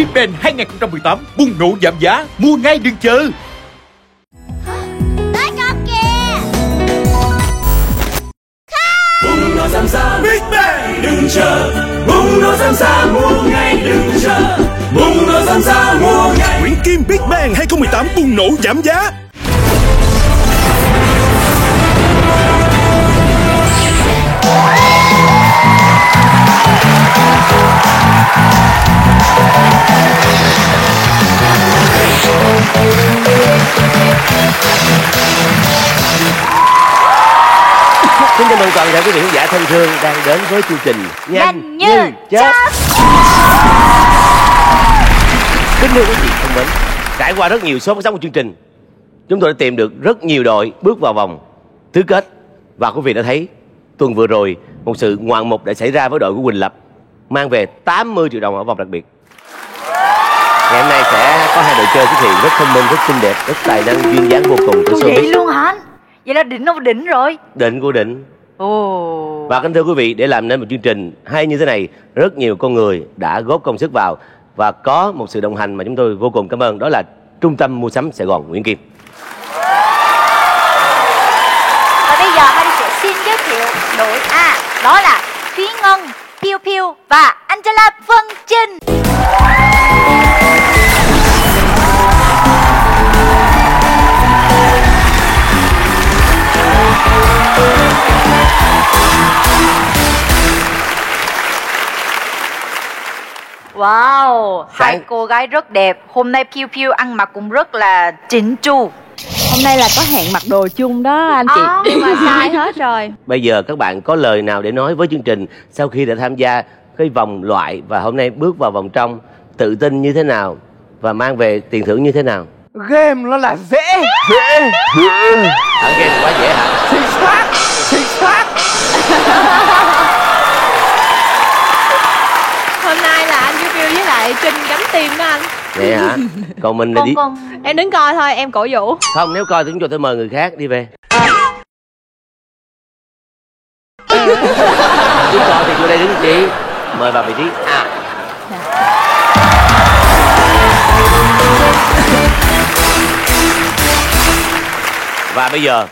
Big Ben 2018 bùng nổ giảm giá, mua ngay đừng chờ. Tới con kìa. Bùng nổ giảm giá Big Ben đừng chờ. Bùng nổ giảm giá mua ngay đừng chờ. Bùng nổ giảm giá mua ngay. Nguyễn Kim Big Ben 2018 bùng nổ giảm giá. Xin chào mừng toàn thể quý vị khán giả thân thương đang đến với chương trình Nhanh như chớp. Kính thưa quý vị thân mến, trải qua rất nhiều số phát sóng của chương trình, chúng tôi đã tìm được rất nhiều đội bước vào vòng tứ kết. Và quý vị đã thấy tuần vừa rồi một sự ngoạn mục đã xảy ra với đội của Quỳnh Lập, mang về 80 triệu đồng ở vòng đặc biệt. Ngày hôm nay sẽ có hai đội chơi xuất hiện rất thông minh, rất xinh đẹp, rất tài năng, duyên dáng vô cùng của showbiz. Vậy luôn hả anh? Vậy là đỉnh không đỉnh rồi? Định của định. Ồ. Và kính thưa quý vị, để làm nên một chương trình hay như thế này, rất nhiều con người đã góp công sức vào và có một sự đồng hành mà chúng tôi vô cùng cảm ơn, đó là Trung tâm Mua sắm Sài Gòn Nguyễn Kim. Và bây giờ Harry sẽ xin giới thiệu đội A, đó là Thúy Ngân, Piu Piu và Angela Vân Trinh. Wow, hai cô gái rất đẹp. Hôm nay Piu Piu ăn mặc cũng rất là chỉnh chu. Hôm nay là có hẹn mặc đồ chung đó anh chị. Nhưng mà sai hết rồi. Bây giờ các bạn có lời nào để nói với chương trình sau khi đã tham gia cái vòng loại và hôm nay bước vào vòng trong, tự tin như thế nào và mang về tiền thưởng như thế nào? Game nó là dễ. Ở game quá dễ hả? Chính xác. Hôm nay là anh Piu Piu với lại Trinh cắm tim đó anh. Vậy hả? Còn mình là đi. Em đứng coi thôi, em cổ vũ. Không, nếu coi thì chúng tôi mời người khác đi về. Chứ coi thì tôi đây đứng chị. Mời vào vị trí A. Và bây giờ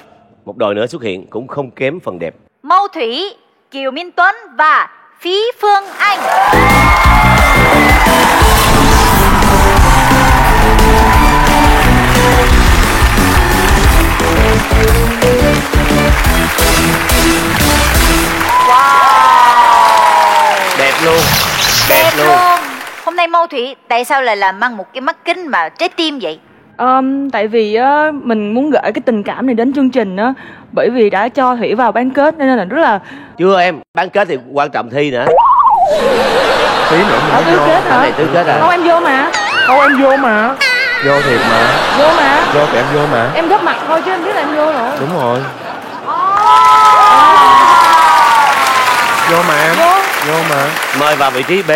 một đội nữa xuất hiện cũng không kém phần đẹp. Mâu Thủy, Kiều Minh Tuấn và Phí Phương Anh. Đẹp luôn. Đẹp luôn. Hôm nay Mâu Thủy tại sao lại là mang một cái mắt kính mà trái tim vậy? Tại vì mình muốn gửi cái tình cảm này đến chương trình á, bởi vì đã cho Thủy vào bán kết nên là rất là. Chưa em, bán kết thì quan trọng thi nữa. Tí nữa mình tứ kết hả? Này tứ kết à? Không, em vô mà. Vô thiệt mà. Vô mà. Vô thì em vô mà. Em góp mặt thôi chứ em biết là em vô rồi. Đúng rồi. Vô mà em. Vô mà. Mời vào vị trí B.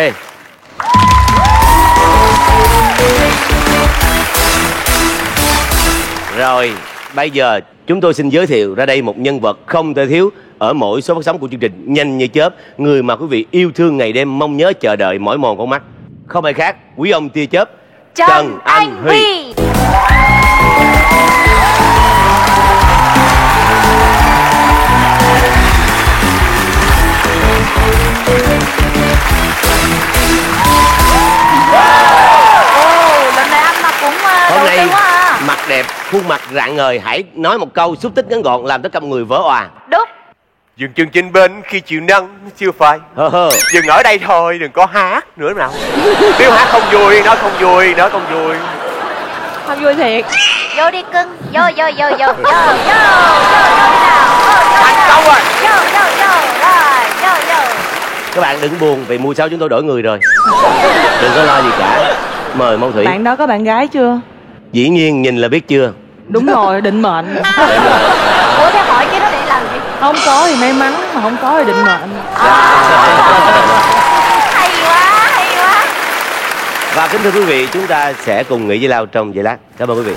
Rồi, bây giờ chúng tôi xin giới thiệu ra đây một nhân vật không thể thiếu ở mỗi số phát sóng của chương trình Nhanh như chớp, người mà quý vị yêu thương ngày đêm mong nhớ chờ đợi mỏi mòn con mắt. Không ai khác, quý ông tia chớp Trần Anh Huy. Lần này anh mặc cũng hôm nay quá à. mặt đẹp, khuôn mặt rạng ngời. Hãy nói một câu xúc tích ngắn gọn làm tất cả mọi người vỡ òa. Đúng. Dừng chân trên bên khi chiều nắng chưa phai. Dừng ở đây thôi, đừng có hát nữa nào. Nếu hát không vui, nói không vui, nói không vui. Không vui thiệt. Vô đi cưng. Vô nào. Thành công rồi. Vô. Các bạn đừng buồn vì mùa sau chúng tôi đổi người rồi. Đừng có lo gì cả. Mời Mâu Thủy. Bạn đó có bạn gái chưa? Dĩ nhiên nhìn là biết chưa. Đúng rồi, định mệnh. Ủa thế hỏi cái đó để làm gì? Không có thì may mắn, mà không có thì định mệnh. Hay quá. Và kính thưa quý vị, chúng ta sẽ cùng nghỉ giải lao trong giây lát. Cảm ơn quý vị.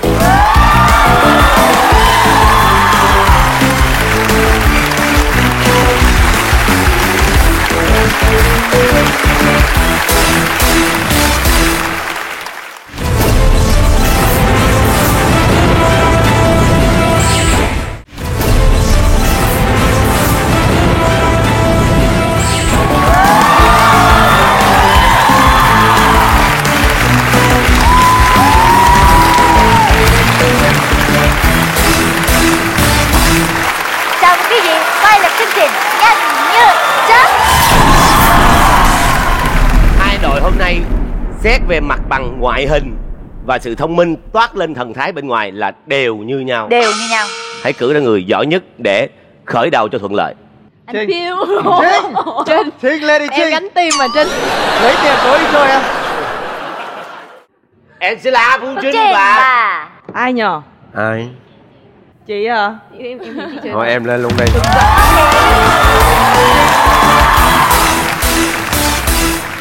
nhanh như chớp. Hai đội hôm nay xét về mặt bằng ngoại hình và sự thông minh toát lên thần thái bên ngoài là đều như nhau. Đều như nhau. Hãy cử ra người giỏi nhất để khởi đầu cho thuận lợi. Anh Phiêu. Trinh. Trinh lên đi Trinh. Em gánh tim mà Trinh. Lấy tiền tối đi chơi em. Em sẽ là Phương Trinh Trinh và Ai nhờ? Ai? Chị à? Em chị chơi. Thôi em lên luôn đây.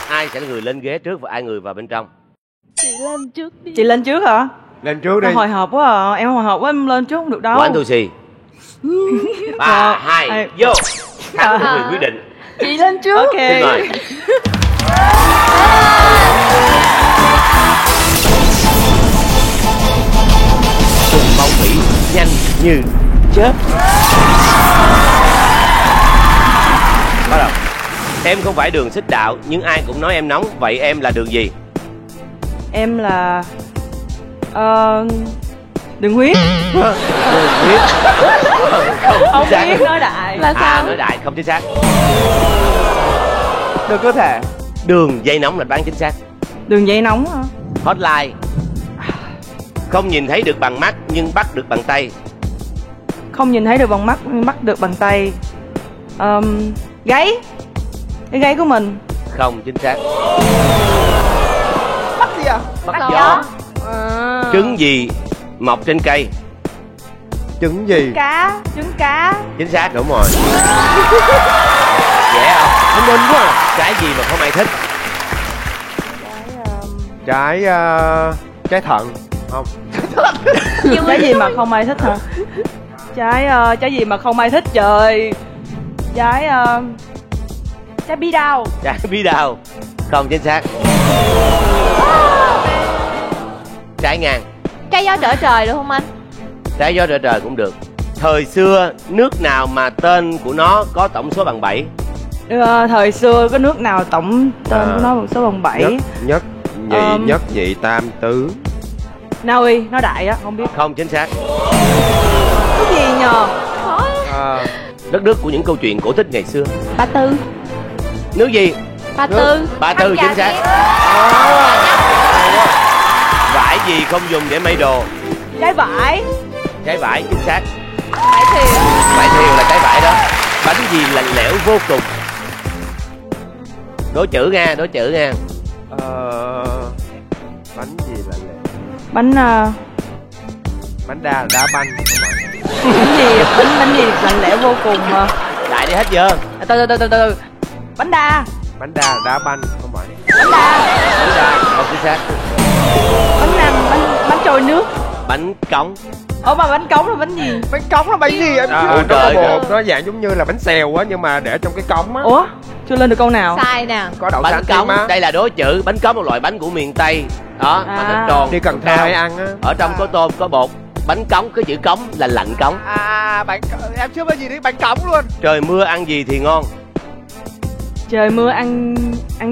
ai sẽ là người lên ghế trước và ai người vào bên trong? Chị lên trước đi. Chị lên trước hả? Lên trước đi. Em hồi hộp quá à. Em hồi hộp quá em lên trước không được đâu. Quán tu xì. 3, 2, vô. Thắng của người quyết định. Chị lên trước. Ok. Xin mời. Cùng Phong Thủy nhanh như chớp. Bắt đầu. Em không phải đường xích đạo, nhưng ai cũng nói em nóng. Vậy em là đường gì? Em là đường huyết. Đường huyết. Không biết nói đại. Là sao? nói đại không chính xác. Được cơ thể. Đường dây nóng là bán chính xác. Đường dây nóng hả? Hotline. Không nhìn thấy được bằng mắt nhưng bắt được bằng tay. Không nhìn thấy được bằng mắt nhưng bắt được bằng tay. Gáy. Cái gáy của mình. Không chính xác. Bắt gì à? Bắt gió. À. Trứng gì mọc trên cây? Trứng gì? Cá. Trứng cá. Chính xác. Đúng rồi. Dễ không? Thông minh quá à. Trái gì mà không ai thích? Trái thận. Không. Trái gì mà không ai thích hả? Trái gì mà không ai thích trời. Trái bí đao. Trái bí đao. Không chính xác. Trái ngang. Trái gió trở trời được không anh? Trái gió trở trời cũng được. Thời xưa nước nào mà tên của nó có tổng số bằng 7? Thời xưa có nước nào tổng tên của nó bằng số bằng 7? Nhất nhị tam tứ. Na Uy, nó đại á, không biết. Không chính xác. Cái gì nhờ? Đất nước của những câu chuyện cổ tích ngày xưa. Ba Tư. Nước gì? Ba Tư. Ba Tư chính xác. Vải gì không dùng để may đồ? Trái vải. Trái vải chính xác. Vải thiều. Vải thiều là trái vải đó. Bánh gì lạnh lẽo vô cùng? Đố chữ nha, đố chữ nha. Bánh gì là lẹ? Bánh đá banh không phải. bánh gì lạnh lẽo vô cùng mà. Đại đi hết chưa? Từ. Bánh đa. Bánh đá banh không phải. Bánh đa. Bánh đa không chính xác. Bánh trôi nước. Bánh cống. Ủa mà bánh cống là bánh gì? Bánh cống là bánh gì em? Ôi Nó trời có ơi. bột, nó dạng giống như là bánh xèo á, nhưng mà để trong cái cống á. Ủa? Chưa lên được câu nào? Sai nè. Có đậu Bánh xanh cống, tim á. đây là đố chữ. Bánh cống là loại bánh của miền Tây. Đó, mà nó tròn. Đi Cần Thơ hay ăn á. Ở trong có tôm, có bột. Bánh cống, cái chữ cống là lạnh cống. Em chưa bao gì đi bánh cống luôn. Trời mưa ăn gì thì ngon? Trời mưa ăn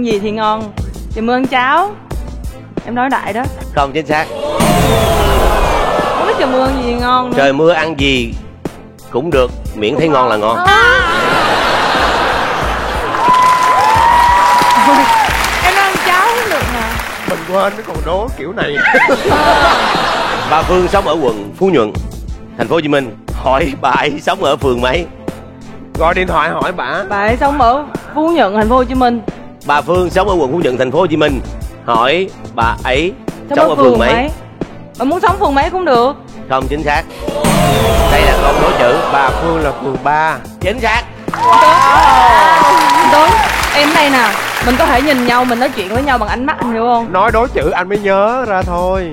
gì thì ngon? Trời mưa ăn cháo. Em nói đại đó. Không chính xác. Không biết trời mưa ăn gì ngon nữa. Trời mưa ăn gì cũng được, miễn thấy ngon là ngon. Em nói ăn cháo cũng được mà. Mình quên nó còn đố kiểu này. Bà Phương sống ở quận Phú Nhuận, thành phố Hồ Chí Minh. Hỏi bà ấy sống ở phường mấy? Gọi điện thoại hỏi bà. Bà ấy sống ở Phú Nhuận, thành phố Hồ Chí Minh. Bà Phương sống ở quận Phú Nhuận, thành phố Hồ Chí Minh. Hỏi bà ấy sống ở phường mấy? Bà muốn sống phường mấy cũng được. Không chính xác. Đây là câu đố chữ. Bà Phương là phường 3. Chính xác. Đúng. Em đây nè, mình có thể nhìn nhau, mình nói chuyện với nhau bằng ánh mắt, anh hiểu không? Nói đố chữ anh mới nhớ ra thôi.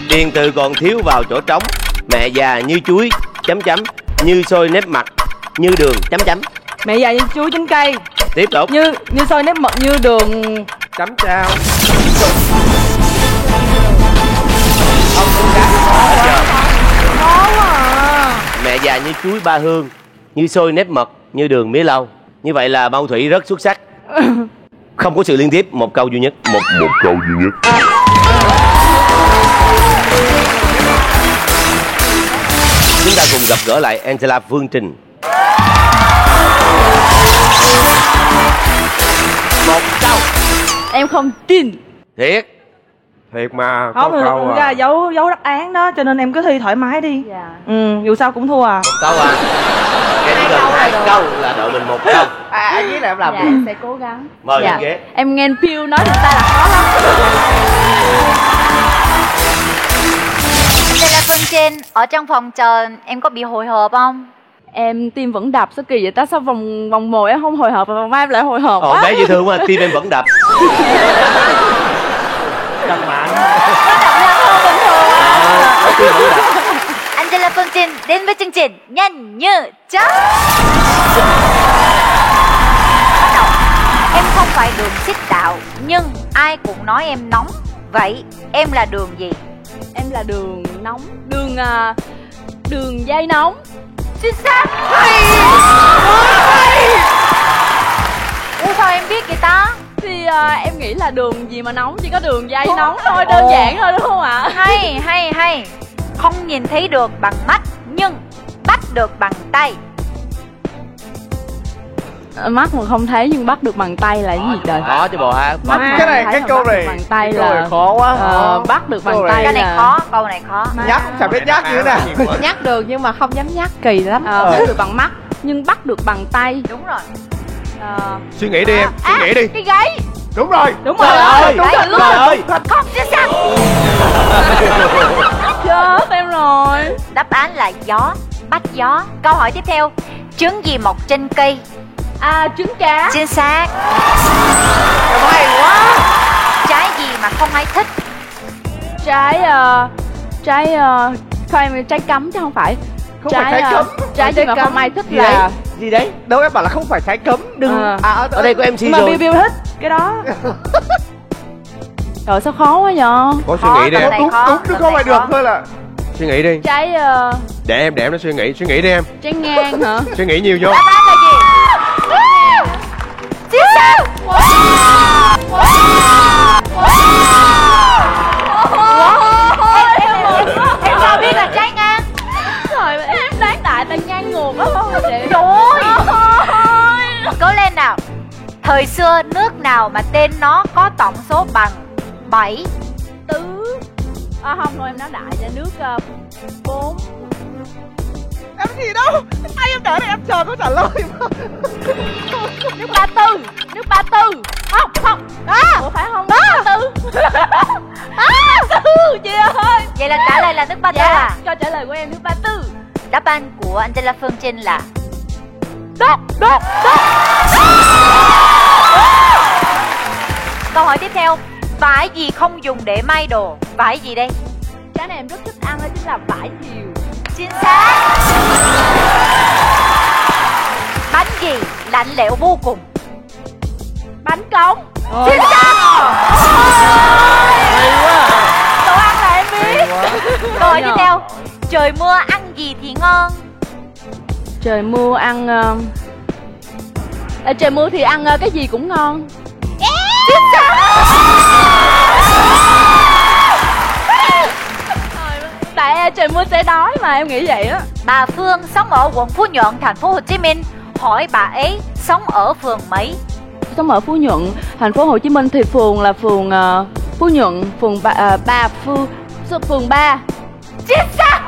Điền từ còn thiếu vào chỗ trống. Mẹ già như chuối chấm chấm, như xôi nếp mặt, như đường chấm chấm. Mẹ già như chuối trên cây. Tiếp tục. Như xôi nếp mật, như đường Chấm trao. Không chính xác. Hết giờ. khó quá à. Mẹ già như chuối ba hương, như xôi nếp mật, như đường mía lau. Như vậy là Mau Thủy rất xuất sắc. Không có sự liên tiếp, một câu duy nhất. Một câu duy nhất. Chúng ta cùng gặp gỡ lại Angela Phương Trinh. không tin. Thiệt. Thiệt mà. Không, có câu ra à. giấu đáp án đó, cho nên em cứ thi thoải mái đi. Dạ. Dù sao cũng thua à. Một câu à. Em chỉ cần 2 câu là đội mình 1 câu. Anh với là em làm Dạ em sẽ cố gắng. Mời Dạ. lên ghế. Em nghe anh Phiêu nói người ta là khó lắm. Angela Phương Trinh, ở trong phòng chờ em có bị hồi hộp không? Em tim vẫn đập, sao kỳ vậy ta? Sao vòng 1 em không hồi hộp, vòng 2 em lại hồi hộp quá. Bé dễ thương quá, tim em vẫn đập. Đập mạnh. Angela Phương Trinh đến với chương trình Nhanh Như Chớp. Bắt đầu. Em không phải đường xích đạo, nhưng ai cũng nói em nóng. Vậy em là đường gì? Em là đường nóng, đường dây nóng. Chính xác. Ủa sao em biết vậy ta? Thì em nghĩ là đường gì mà nóng, chỉ có đường dây nóng thôi, đơn giản thôi đúng không ạ? Hay. Không nhìn thấy được bằng mắt, nhưng bắt được bằng tay. Mắt mà không thấy nhưng bắt được bằng tay là cái gì trời? Khó chứ bộ ha. Mắt mà Cái này, không thấy cái mà câu bắt được này, bằng tay cái câu này là khó quá. bắt được bằng Câu này- tay Cái này là khó, câu này khó. Nhắc chả biết nhắc như thế nào. Nhắc được nhưng mà không dám nhắc, kỳ lắm. bắt được bằng mắt nhưng bắt được bằng tay. Đúng rồi. Suy nghĩ đi em, suy nghĩ đi. Cái gáy. Đúng rồi. Đúng rồi. Trời ơi, Đúng rồi luôn. trời ơi. Không chính xác. Chết em rồi. Đáp án là gió, bắt gió. Câu hỏi tiếp theo. Trứng gì mọc trên cây? Trứng cá. Chính xác. Hay quá. Trái gì mà không ai thích? Trái khoan, trái cấm chứ không phải. Không phải trái cấm. Trái gì mà không ai thích Gì là đấy? Gì đấy? Đâu em bảo là không phải trái cấm. Đừng. Ở đây có MC Mà rồi. Bill thích cái đó. Trời sao khó quá nhờ. Có suy nghĩ đi câu em. này Đúng, khó, đúng, câu không này phải được khó. thôi là. Suy nghĩ đi. Trái Để em nó suy nghĩ đi em. trái ngang hả? Suy nghĩ nhiều vô. Đáp án là gì? Chính xác. Em sao biết là trái ngang? Trời ơi, em đoán đại tại ngang ngược đó không chị? Trời ơi. Cố lên nào. Thời xưa nước nào mà tên nó có tổng số bằng 7? Tứ. Không thôi em nói đại cho nước 4. Em gì đâu. Ai em để này em chờ câu trả lời mà. Nước 34. Nước 34. Không. Ủa phải không? Nước 34. 34 chị ơi. Vậy là trả lời là nước 34 Dạ, à? cho trả lời của em nước 34. Đáp án của Angela Phương Trinh là Đốt. câu hỏi tiếp theo. Vải gì không dùng để may đồ? Vải gì đây? Cái này em rất thích ăn đó chính là vải thiều. Chính xác. Bánh gì lạnh lẽo vô cùng? Bánh cống. Chính xác. Hay quá. Đồ ăn là em biết. Câu hỏi tiếp theo. Trời mưa ăn gì thì ngon? Trời mưa ăn trời mưa thì ăn cái gì cũng ngon. Chính xác. Tại trời mưa sẽ đói mà em nghĩ vậy á. Bà Phương sống ở quận Phú Nhuận, thành phố Hồ Chí Minh. Hỏi bà ấy sống ở phường mấy? Sống ở Phú Nhuận, thành phố Hồ Chí Minh thì phường là phường Phú Nhuận, phường phường 3. Chính xác.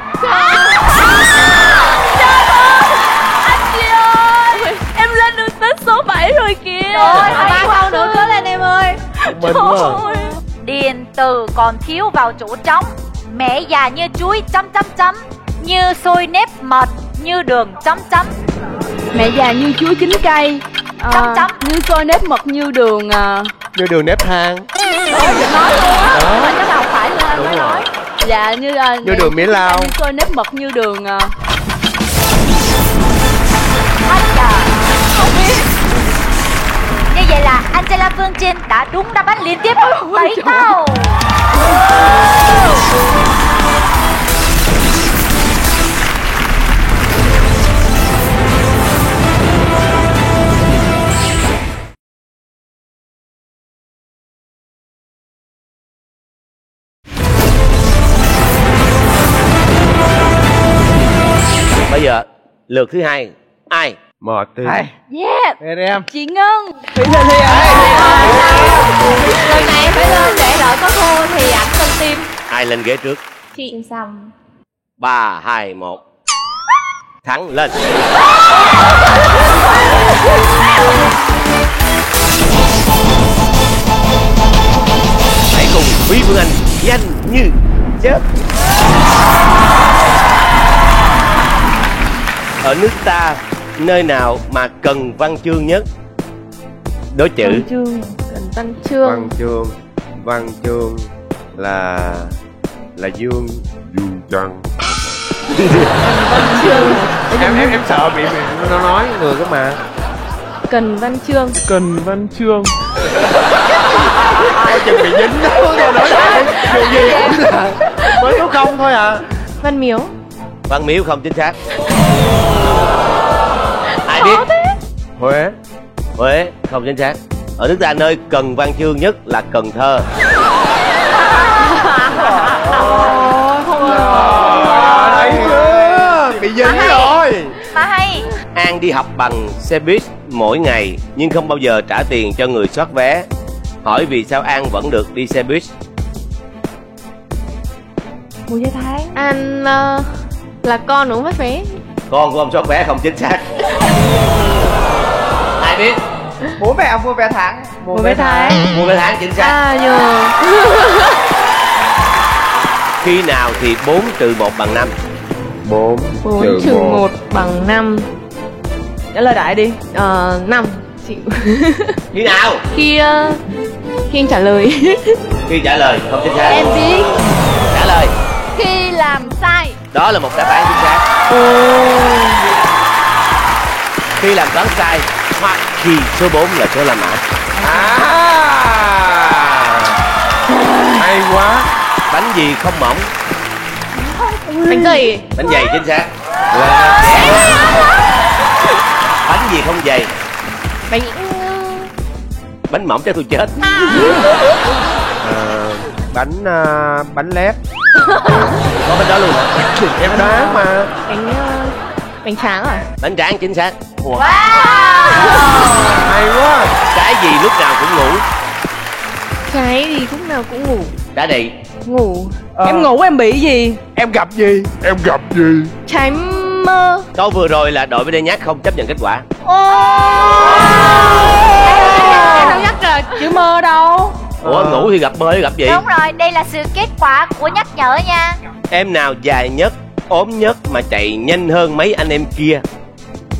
Anh chị ơi, em lên được tới số 7 rồi kìa. Trời ơi, Ba câu nữa cố lên em ơi. Mình quá. Điền từ còn thiếu vào chỗ trống. Mẹ già như chuối ... như xôi nếp mật, như đường ... Mẹ già như chuối chín cây, Chấm. như xôi nếp mật, như đường Như đường nếp than. nói luôn á. Mà chắc là không phải nên anh Đúng mới rồi. nói. Dạ như Như đường mía lau. như xôi nếp mật, như đường Ây da, không biết. Như vậy là Angela Phương Trinh đã đúng đáp án liên tiếp 7 câu. Bây giờ lượt thứ hai. Ai? Mệt đi. Yeah. Đây đi em. Chị Ngân. Thủy Thi Người này phải lên để đợi có thua thì ảnh lên tim. Ai lên ghế trước? Chị Sầm. 3, 2, 1. Thắng lên. Hãy cùng Quý Phương Anh nhanh như chớp. Ở nước ta, nơi nào mà cần văn chương nhất? Đố chữ. Văn chương. Cần văn chương. Văn chương là Dương Trăng. Văn chương. Em sợ bị nó nói người cái mà. Cần văn chương. Cần văn chương. Coi chừng bị dính đó. Nói lại dù gì cũng là mới số không thôi à. Văn miếu. Văn miếu không chính xác. Ai biết? Huế. Huế không chính xác. Ở nước ta nơi cần văn chương nhất là Cần Thơ. Thấy chưa? Bị dính rồi. Mà hay. An đi học bằng xe buýt mỗi ngày nhưng không bao giờ trả tiền cho người soát vé. Hỏi vì sao An vẫn được đi xe buýt? Mùa Gia Tháng. Anh là con cũng phát vé. Con của ông soát vé không chính xác. Ai biết? Bố mẹ mua vé tháng. Mùa vé tháng. Mua vé tháng chính xác. nhờ. Khi nào thì 4 trừ 1 bằng 5? 4 trừ 1 bằng 5. Trả lời đại đi. 5. Chịu. Khi nào? Khi anh trả lời. Khi trả lời không chính xác. Em biết. Trả lời. Khi làm sai. Đó là một đáp án chính xác. Khi làm toán sai hoặc khi số 4 là số La Mã. Hay quá. Bánh gì không mỏng? Bánh gì? Bánh dày chính xác. Bánh gì không dày? Bánh mỏng cho tôi chết. Bánh lép. Có bánh đó luôn hả? Em đoán mà. Bánh tráng à? Bánh tráng chính xác. Wow. Hay quá. Cái gì lúc nào cũng ngủ? Trái gì lúc nào cũng ngủ. Đã đi. Ngủ. Em ngủ em bị gì? Em gặp gì? Trái mơ. Câu vừa rồi là đội bên đây nhắc không chấp nhận kết quả. Em không nhắc là Chữ mơ đâu? Ủa ngủ thì gặp mơ thì gặp gì? Đúng rồi, đây là sự kết quả của nhắc nhở nha. Em nào dài nhất, ốm nhất mà chạy nhanh hơn mấy anh em kia?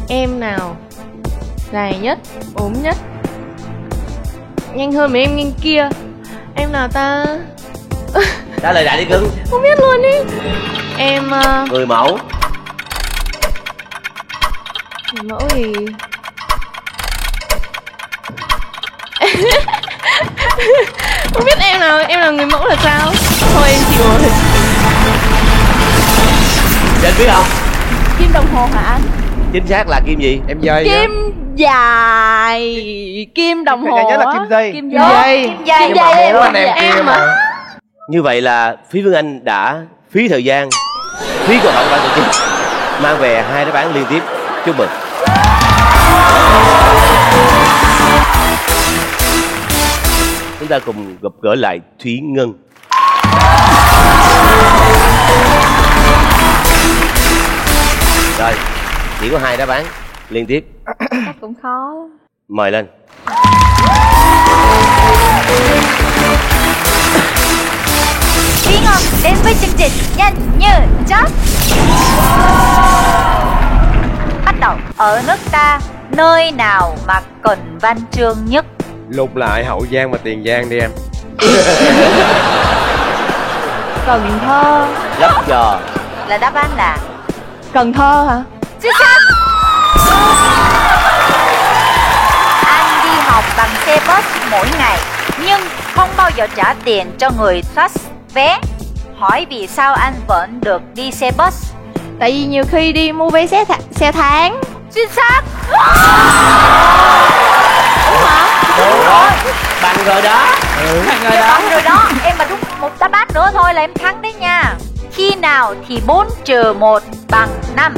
Em nào dài nhất, ốm nhất, nhanh hơn mấy em bên kia? Em nào ta? Trả lời đại đi cưng. Không biết luôn đi. Em Người mẫu. người mẫu thì không biết em nào người mẫu là sao? Thôi em chịu rồi. Anh biết không? Kim đồng hồ hả anh? Chính xác là kim gì? Em dây. Kim dài. Kim đồng hồ. Nhớ là kim dây. Kim Đúng, dây. kim dây. Kim dây em. Anh em kia mà. Như vậy là Phí Phương Anh đã phí thời gian, phí câu hỏi ban tổ chức, mang về 2 đáp án liên tiếp. Chúc mừng. Chúng ta cùng gặp gỡ lại Thúy Ngân. Rồi, chỉ có 2 đáp án liên tiếp. Chắc cũng khó. Mời lên. Thúy Ngân đến với chương trình nhanh như chớp. Bắt đầu. Ở nước ta, nơi nào mà cần văn chương nhất? Lục lại Hậu Giang và Tiền Giang đi em. Cần Thơ. Lấp giò. Là đáp án là Cần Thơ hả? chính xác. Anh đi học bằng xe bus mỗi ngày nhưng không bao giờ trả tiền cho người soát vé. Hỏi vì sao anh vẫn được đi xe bus? Tại vì nhiều khi đi mua vé xe tháng. Chính xác. Đúng hả? Đúng rồi. Bằng rồi đó. Bằng rồi đó. Em mà đúng một đáp án nữa thôi là em thắng đấy nha. Khi nào thì 4 trừ 1 bằng 5?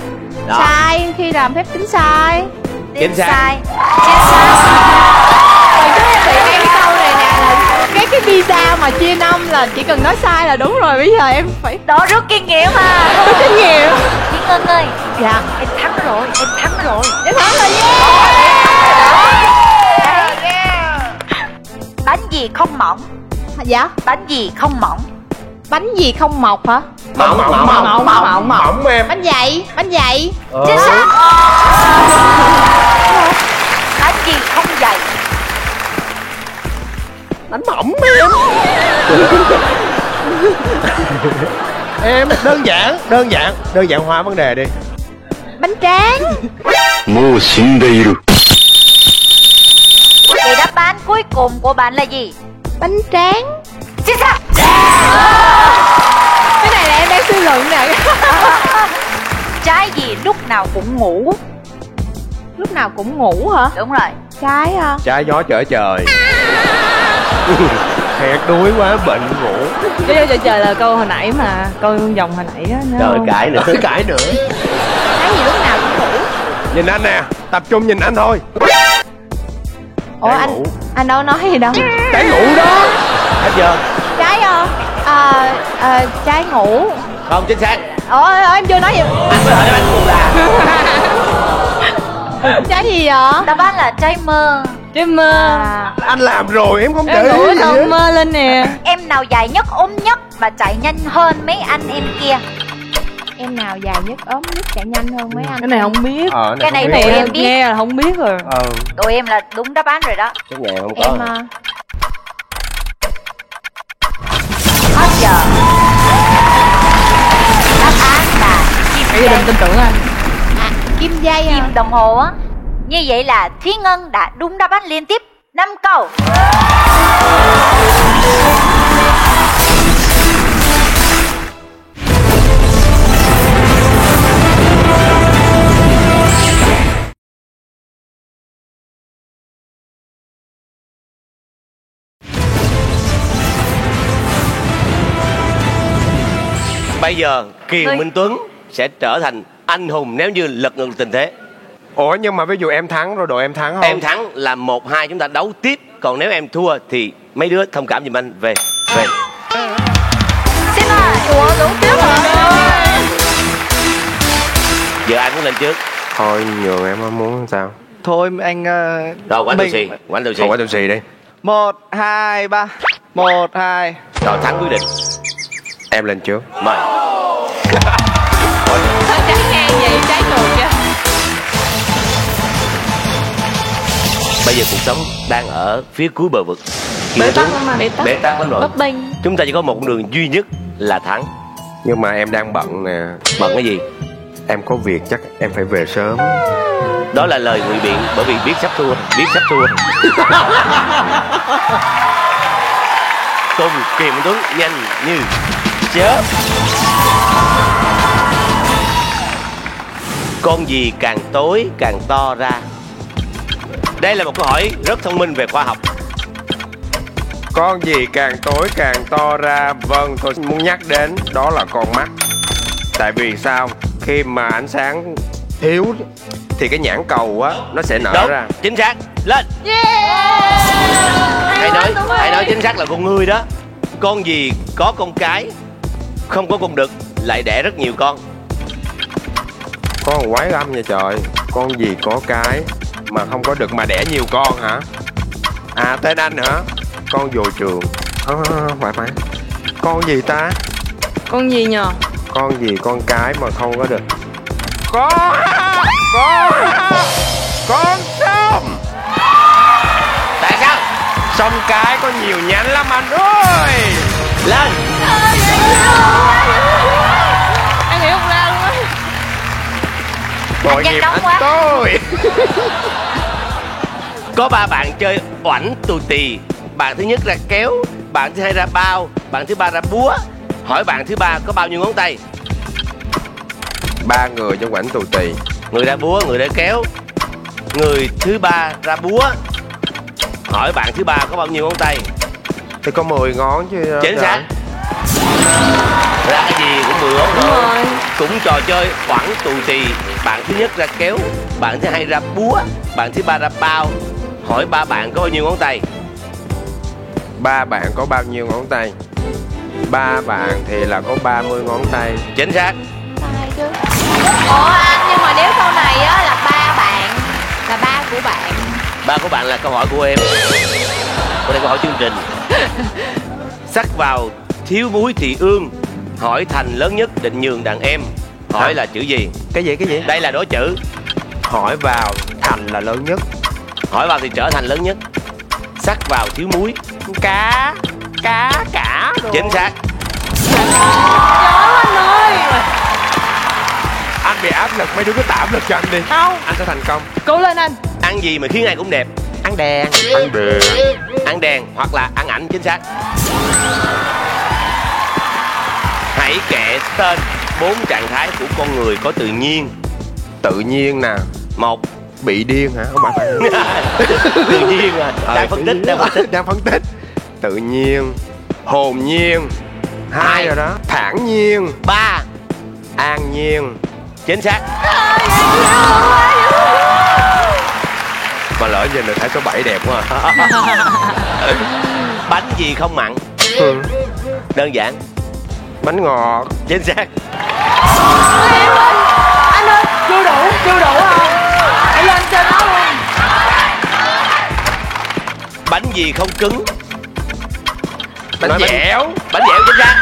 Đó. Sai, khi làm phép tính sai. Chính xác. Sai. Chính xác. Cái câu này nè là cái pizza mà chia 5 là chỉ cần nói sai là đúng rồi. Bây giờ em phải Đó rút kinh nghiệm mà. rút kinh nghiệm. Thiên Ngân ơi. Dạ. Em thắng rồi. Em thắng rồi. Em thắng rồi. Bánh gì không mỏng? Dạ. Bánh gì không mỏng? Bánh gì không mọc hả? Mỏng em. Bánh dày. Bánh dày. Chính xác. Bánh gì không dày? Bánh mỏng em. Em đơn giản hóa vấn đề đi. Bánh tráng. Vậy đáp án cuối cùng của bạn là gì? Bánh tráng. Chính xác. Cái này là em đang suy luận nè. Trái gì lúc nào cũng ngủ? Lúc nào cũng ngủ hả? Đúng rồi. Trái à? Trái gió trở trời. Thiệt đuối quá bệnh ngủ. Cái cho trời là câu hồi nãy mà. Câu vòng hồi nãy á. Trời cãi nữa. Cãi nữa. Trái gì lúc nào cũng ngủ? Nhìn anh nè, tập trung nhìn anh thôi. Ủa anh đâu nói gì đâu. Trái ngủ đó. Hết giờ. Trái trái ngủ. Không chính xác. Em chưa nói gì. Anh mới hỏi đáp án cùng là Trái gì vậy? Đáp án là trái mơ. Trái mơ. Anh làm rồi em không để Em ý ngủ gì xong hết. mơ lên nè. Em nào dài nhất, ốm nhất và chạy nhanh hơn mấy anh em kia? Em nào dài nhất, ốm nhất, chạy nhanh hơn mấy anh? Cái này không biết. Cái này không tụi biết. em biết. Nghe là không biết rồi. Tụi em là đúng đáp án rồi đó. cái nhà không có. Em Hết giờ. Đáp án là kim Hãy đừng tin tưởng anh. kim dây à? kim đồng hồ á. Như vậy là Thúy Ngân đã đúng đáp án liên tiếp 5 câu. Bây giờ Kiều Minh Tuấn sẽ trở thành anh hùng nếu như lật ngược tình thế. Ủa nhưng mà ví dụ em thắng rồi đội em thắng không? Em thắng là 1-2 chúng ta đấu tiếp. Còn nếu em thua thì mấy đứa thông cảm giùm anh. Về. Xin mời. Ủa đúng trước rồi. Giờ anh cũng lên trước. Thôi nhường em muốn sao? Thôi anh Rồi quán tù xì. Quán tù xì. Thôi quán tù xì đi. 1, 2, 3. 1, 2. Rồi thắng quyết định. Em lên trước. Mời. Trái ngang vậy, trái ngược vậy. Bây giờ cuộc sống đang ở phía cuối bờ vực. Bế tắc lắm mà. Bế tắc lắm rồi. Bấp bênh. Chúng ta chỉ có một con đường duy nhất là thắng. Nhưng mà em đang bận nè. Bận cái gì? Em có việc chắc em phải về sớm. Đó là lời ngụy biện bởi vì biết sắp thua. Cùng Kiều Minh Tuấn nhanh như chớp. Con gì càng tối càng to ra? Đây là một câu hỏi rất thông minh về khoa học. Con gì càng tối càng to ra? Vâng, tôi muốn nhắc đến đó là con mắt. Tại vì sao? Khi mà ánh sáng thiếu thì cái nhãn cầu á nó sẽ nở Đúng, ra. chính xác. Lên. Hãy nói chính xác là con ngươi đó. Con gì có con cái, không có con đực, lại đẻ rất nhiều con? Có một quái âm vậy trời. Con gì có cái mà không có đực mà đẻ nhiều con hả? À tên anh hả? Con dồi trường. Phải. Con gì ta? Con gì nhờ? Con gì con cái mà không có đực? Con sông. Tại sao? Sông cái có nhiều nhánh lắm anh ơi. Lên. Anh hiểu không ra luôn á. Tội nghiệp anh tôi. Có 3 bạn chơi oảnh tù tì. Bạn thứ nhất ra kéo, bạn thứ hai ra bao, bạn thứ ba ra búa. Hỏi bạn thứ ba có bao nhiêu ngón tay? 3 người trong quảnh tù tì. Người ra búa, người ra kéo, người thứ ba ra búa. Hỏi bạn thứ ba có bao nhiêu ngón tay? Thì có 10 ngón chứ. Chính xác. Ra cái gì cũng 10 ngón thôi. Cũng trò chơi quẳng tù tì. Bạn thứ nhất ra kéo, bạn thứ hai ra búa, bạn thứ ba ra bao. Hỏi ba bạn có bao nhiêu ngón tay? Ba bạn có bao nhiêu ngón tay? Ba bạn thì là có 30 ngón tay. Chính xác. Sai chứ. Ủa anh, nhưng mà nếu sau này á là ba bạn, là ba của bạn. Ba của bạn là câu hỏi của em. Còn đây câu hỏi chương trình. Sắc vào thiếu muối thì ương. Hỏi thành lớn nhất định nhường đàn em. Hỏi là chữ gì? Cái gì? Đây là đố chữ. Hỏi vào thành là lớn nhất. Hỏi vào thì trở thành lớn nhất. Sắc vào thiếu muối. Cả đồ. Chính xác. Anh ơi. Anh bị áp lực, mấy đứa cứ tạo áp lực cho anh đi. Không. Anh sẽ thành công. Cố lên anh. Ăn gì mà khiến ai cũng đẹp? Ăn đèn. Ăn đèn hoặc là ăn ảnh. Chính xác. Hãy kể tên 4 trạng thái của con người có tự nhiên. Tự nhiên nè. 1. Bị điên hả? Không phải. Tự nhiên à. Đang phân tích. Tự nhiên. Hồn nhiên. 2 rồi đó. Thản nhiên. 3. An nhiên. Chính xác. Mà lỡ nhìn được thấy số 7 đẹp quá à. Bánh gì không mặn? Đơn giản. Bánh ngọt. Chính xác. Anh ơi, chưa đủ không? Hãy lên trên nó luôn. Bánh gì không cứng? Bánh dẻo. Bánh dẻo. Chính xác.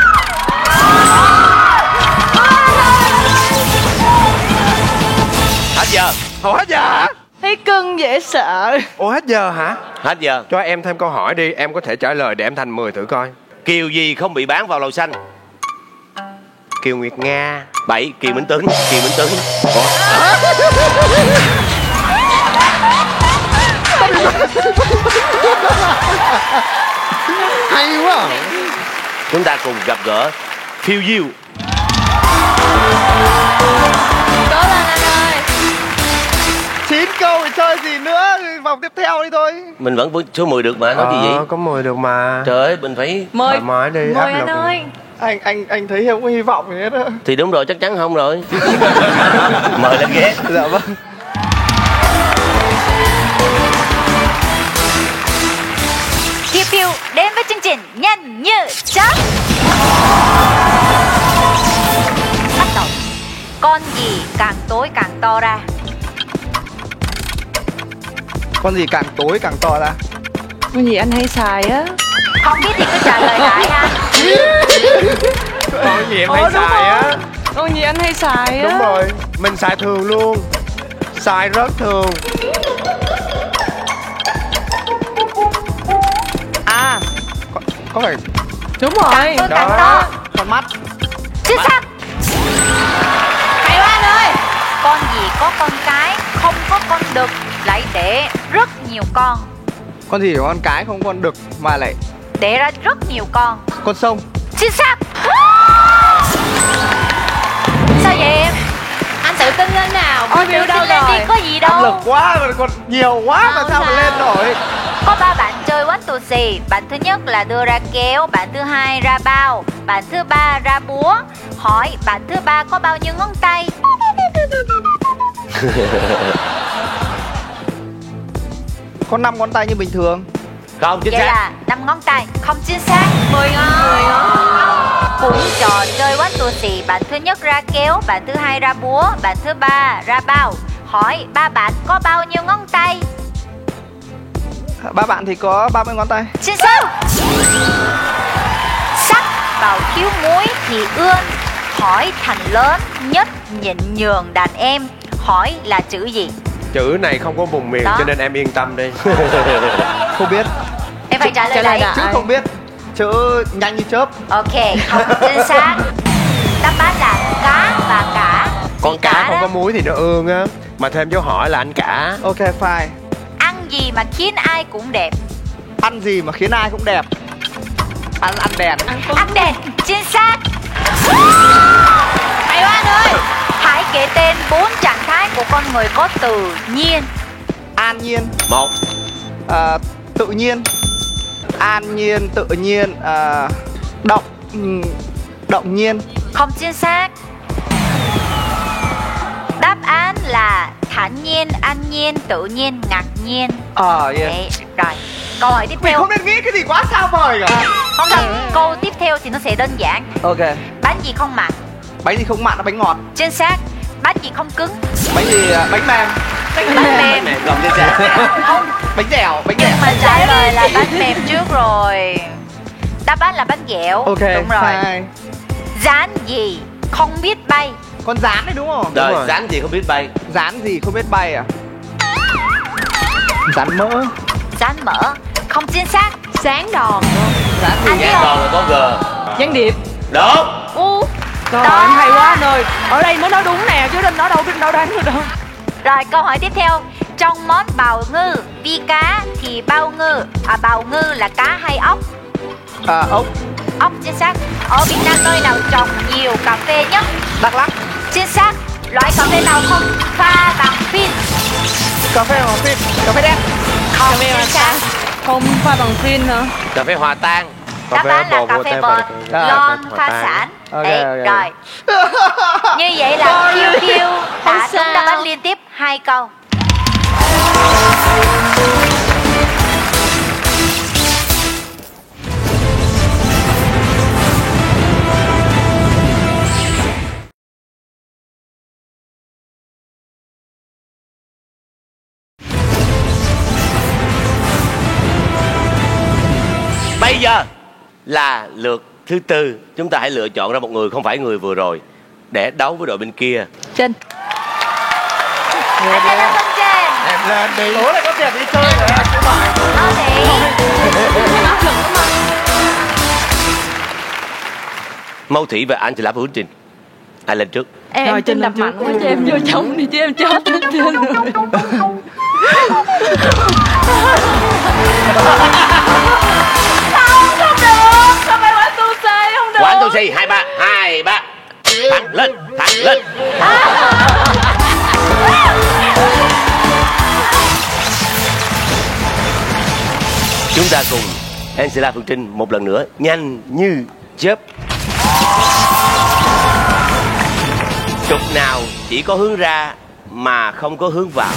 Hết giờ. Ủa hết giờ hả? Thấy cưng dễ sợ. Ủa hết giờ hả? Hết giờ. Cho em thêm câu hỏi đi. Em có thể trả lời để em thành 10 thử coi. Kiều gì không bị bán vào lầu xanh? Kiều Nguyệt Nga. 7. Kiều Minh Tuấn. Ủa? Hay quá. Chúng ta cùng gặp gỡ Phiêu Diêu. Cố lên anh ơi. 9 câu thì chơi gì nữa. Vòng tiếp theo đi thôi. Mình vẫn số 10 được mà. Nói gì vậy? Có 10 được mà. Trời ơi, mình phải Thoải mái đi. Mời anh ơi. Anh thấy không có hy vọng gì hết á. Thì đúng rồi, chắc chắn không rồi. Mời lên ghế. Dạ vâng. Phiêu Phiêu đến với chương trình Nhanh Như Chớp. Bắt đầu. Con gì càng tối càng to ra? Con gì càng tối càng to ra? Con gì anh hay xài á? Không biết thì cứ trả lời lại ha. Con gì em hay xài á? Con gì anh hay xài á? Đúng rồi. Mình xài thường luôn. Xài rất thường. À, có phải. Đúng rồi. Càng tối càng to. Con mắt. Chính xác. Hay quá anh ơi. Con gì có con cái, không có con đực, lại để rất nhiều con. Con gì có con cái không con đực mà lại Để ra rất nhiều con. con sông. Chính xác. Sao vậy em? Anh tự tin lên nào. Ôi tự tin lên đi, có gì đâu. Áp lực quá mà còn nhiều quá mà sao mà lên nổi. Có 3 bạn chơi quánh tù xì. Bạn thứ nhất là đưa ra kéo, bạn thứ hai ra bao, bạn thứ ba ra búa. Hỏi bạn thứ ba có bao nhiêu ngón tay? Có 5 ngón tay như bình thường. Không, chính Vậy xác. là 5 ngón tay. Không chính xác. 10 ngón. Cũng trò chơi quánh tù xì. Bạn thứ nhất ra kéo, bạn thứ hai ra búa, bạn thứ ba ra bao. Hỏi 3 bạn có bao nhiêu ngón tay? 3 bạn thì có 30 ngón tay. Chính xác. Sắc vào thiếu muối thì ươn. Hỏi thành lớn nhất nhịn nhường đàn em. Hỏi là chữ gì? Chữ này không có vùng miền Đó. cho nên em yên tâm đi. Không biết. Em phải trả lời lại. Chữ không biết. Chữ nhanh như chớp. Ok, không chính xác. Đáp án là cá và cả. Con Gì cá cả không đó? có muối thì nó ương á. Mà thêm dấu hỏi là anh cả. Ok fine. Ăn gì mà khiến ai cũng đẹp? Ăn gì mà khiến ai cũng đẹp? Ăn đèn. Ăn đèn. Chính xác. Hay quá anh ơi. Hãy kể tên 4 trạng thái của con người có tự nhiên. An nhiên. 1. Tự nhiên. An nhiên, tự nhiên, động. Động nhiên. Không chính xác. Đáp án là thản nhiên, an nhiên, tự nhiên, ngạc nhiên. Yeah. Đấy, rồi. Câu hỏi tiếp Mình theo. không nên nghĩ cái gì quá xa vời cả. Không đâu, câu tiếp theo thì nó sẽ đơn giản. Ok. Bánh gì không mặn? Bánh gì không mặn là bánh ngọt. Chính xác. Bánh gì không cứng? Bánh gì? Bánh mềm. Bánh mềm. Không chính xác. Bánh dẻo. Bánh Nhưng dẻo. mà trả lời là bánh mềm trước rồi. Đáp án là bánh dẻo. Ok. Đúng rồi. Sai. Rán gì không biết bay? Con rán đấy đúng không? Rồi, rán gì không biết bay? Rán gì không biết bay à? Rán mỡ. Rán mỡ. Không chính xác. Sáng đòn. Rán gì? Anh biết Rán không? đòn là có G. Gián điệp. Đúng. Trời ơi, anh hay quá anh ơi. Ở đây mới nói đúng nè chứ đừng nói đâu đoán được đâu. Rồi câu hỏi tiếp theo. Trong món bào ngư vi cá thì bào ngư là cá hay ốc? Ốc. Ốc chính xác. Ở Việt Nam nơi nào trồng nhiều cà phê nhất? Đắk Lắk. Chính xác. Loại cà phê nào không pha bằng phin? Cà phê bằng phin. Cà phê đen. Không chính xác. Không pha bằng phin hả? Cà phê hòa tan. Đáp án là cà phê bột lon pha sản. Đấy, rồi. Như vậy là QQ đã đúng đáp án liên tiếp 2 câu. Bây giờ là lượt thứ tư. Chúng ta hãy lựa chọn ra một người không phải người vừa rồi để đấu với đội bên kia. Trinh. Anh lên không trên. Em lên đi. Tối lại có tiền đi chơi rồi. Thì Mâu Thủy và Angela với Hướng Trình. Ai lên trước? Em Trinh đập mạnh quá cho em vô trong đi chứ em chết hết trơn rồi. Không được, sao phải quán tu xe không được. Quán tu xe 2 3 thẳng lên. Chúng ta cùng Angela Phương Trinh một lần nữa, nhanh như chớp. Trục nào chỉ có hướng ra mà không có hướng vào?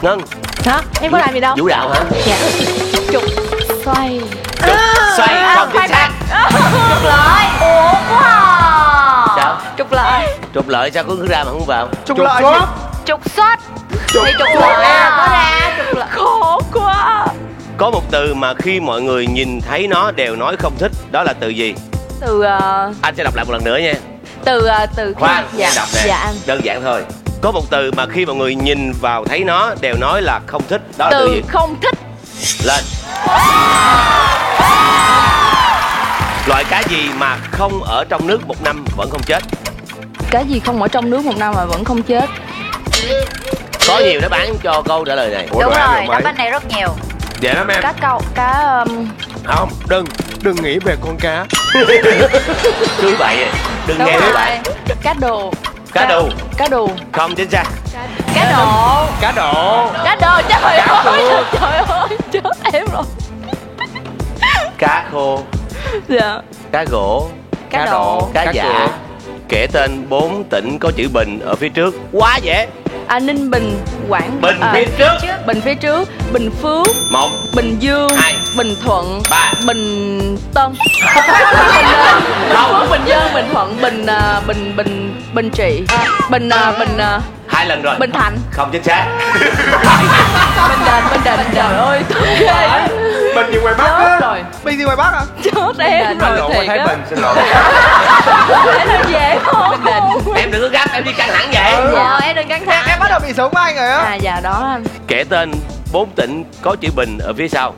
Ngân. Hả? Em có làm gì đâu. Vũ đạo hả? Dạ. Trục xoay. Trục xoay không chính xác. trục lợi. Ủa quá à. Sao? Trục lợi. Trục lợi sao có hướng ra mà không vào? Trục lợi. Trục xuất. Thì trục lợi lợi có ra trục lợi. Khổ quá. Có một từ mà khi mọi người nhìn thấy nó đều nói không thích. Đó là từ gì? Từ Anh sẽ đọc lại một lần nữa nha. từ Khoan, dạ. em đọc nè. Dạ anh. Đơn giản thôi. Có một từ mà khi mọi người nhìn vào thấy nó đều nói là không thích. Đó là từ gì? Không thích. Lên. Loại cá gì mà không ở trong nước 1 năm vẫn không chết? Cái gì không ở trong nước 1 năm mà vẫn không chết? Có nhiều đáp án cho câu trả lời này. Đúng rồi, đáp án này rất nhiều. Dễ lắm em. Không, đừng nghĩ về con cá. cứ vậy. Đừng Đúng nghe rồi. như vậy. Cá đồ. Cá đù. Cá đù. Không chính xác. Cá độ. Cá độ. Cá đồ. Trời ơi. Trời ơi. Chết em rồi. Cá khô. Dạ. Cá gỗ. Cá độ. Cá giả. Kể tên 4 tỉnh có chữ Bình ở phía trước. Quá dễ. Ninh Bình, Quảng Bình phía trước. Bình phía trước. Bình Phước. 1. Bình Dương. 2. Bình Thuận. 3. Bình Tân. Không. Bình Dương, Bình Thuận, Bình Trị. Bình 2 lần rồi. Bình Thạnh. Không chính xác. Bình Định. Trời ơi. Bình gì ngoài Bắc Chết á? rồi. Bình gì ngoài Bắc à? Chết em rồi Lộn qua thiệt Thái á. Bình, xin lỗi. Thấy nó dễ không? Bình Định. Em đừng có gấp, em đi căng thẳng vậy. Em đừng căng thẳng. Em bắt đầu bị sống với anh rồi á. Dạ đó anh. Kể tên 4 tỉnh có chữ Bình ở phía sau.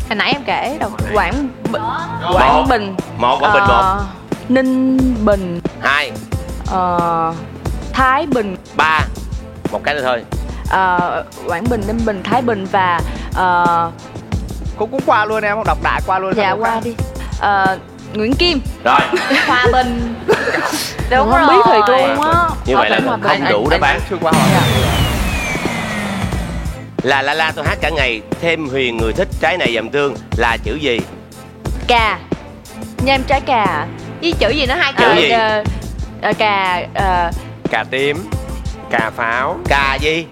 Hồi nãy em kể đâu. Quảng Bình. 1 và Bình 1. Ninh Bình. 2. Thái Bình. 3. Một cái nữa thôi. Quảng Bình, Ninh Bình, Thái Bình và Cũng qua luôn em, không đọc đại qua luôn. dạ qua đi. Nguyễn Kim. Rồi. Hòa Bình. Đúng không rồi. biết thiệt luôn á. Như vậy là không đủ đáp án. Chưa qua hỏi. La tôi hát cả ngày, thêm Huyền người thích trái này dầm tương là chữ gì? Cà. Nhem trái cà. Với chữ gì nữa? Hai Chữ chữ. gì? Cà. Cà tím, cà pháo. Cà gì?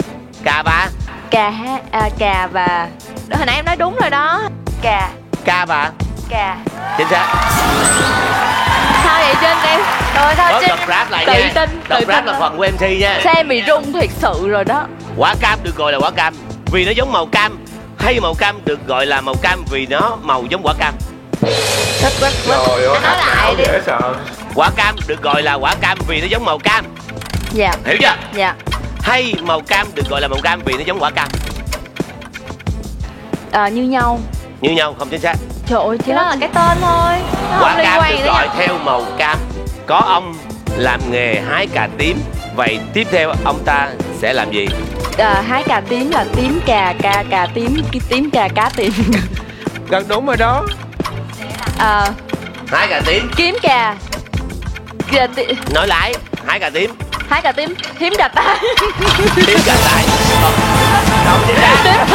Cà ba. Cà và. Đó, hồi nãy em nói đúng rồi đó. Cà. Ca ba. Cà. Chính xác. Sao vậy Trinh em? Rồi thôi Bớt Trinh. đọc rap lại Tự nha. tin, Đọc tự rap tin là đó. phần của MC nha. Xe bị rung thiệt sự rồi đó. Quả cam được gọi là quả cam vì nó giống màu cam, hay màu cam được gọi là màu cam vì nó màu giống quả cam? Thích quá. Trời ơi, Nói lại đi. dễ sợ. Quả cam được gọi là quả cam vì nó giống màu cam. Dạ. Hiểu chưa? Dạ. Hay màu cam được gọi là màu cam vì nó giống quả cam? Như nhau. Như nhau, không chính xác. Trời ơi, Chứ đó là cái tên thôi. Nó Quả không liên cam quan được gì tới gọi nhau. theo màu cam. Có ông làm nghề hái cà tím. Vậy tiếp theo ông ta sẽ làm gì? Hái cà tím là tím cà tím, tím cà cá tím. Gần đúng rồi đó. Hái cà tím. Kiếm cà. Nói lại. Hái cà tím. Hái cà tím, hiếm cà tái. Tím cà tái. Không chính xác.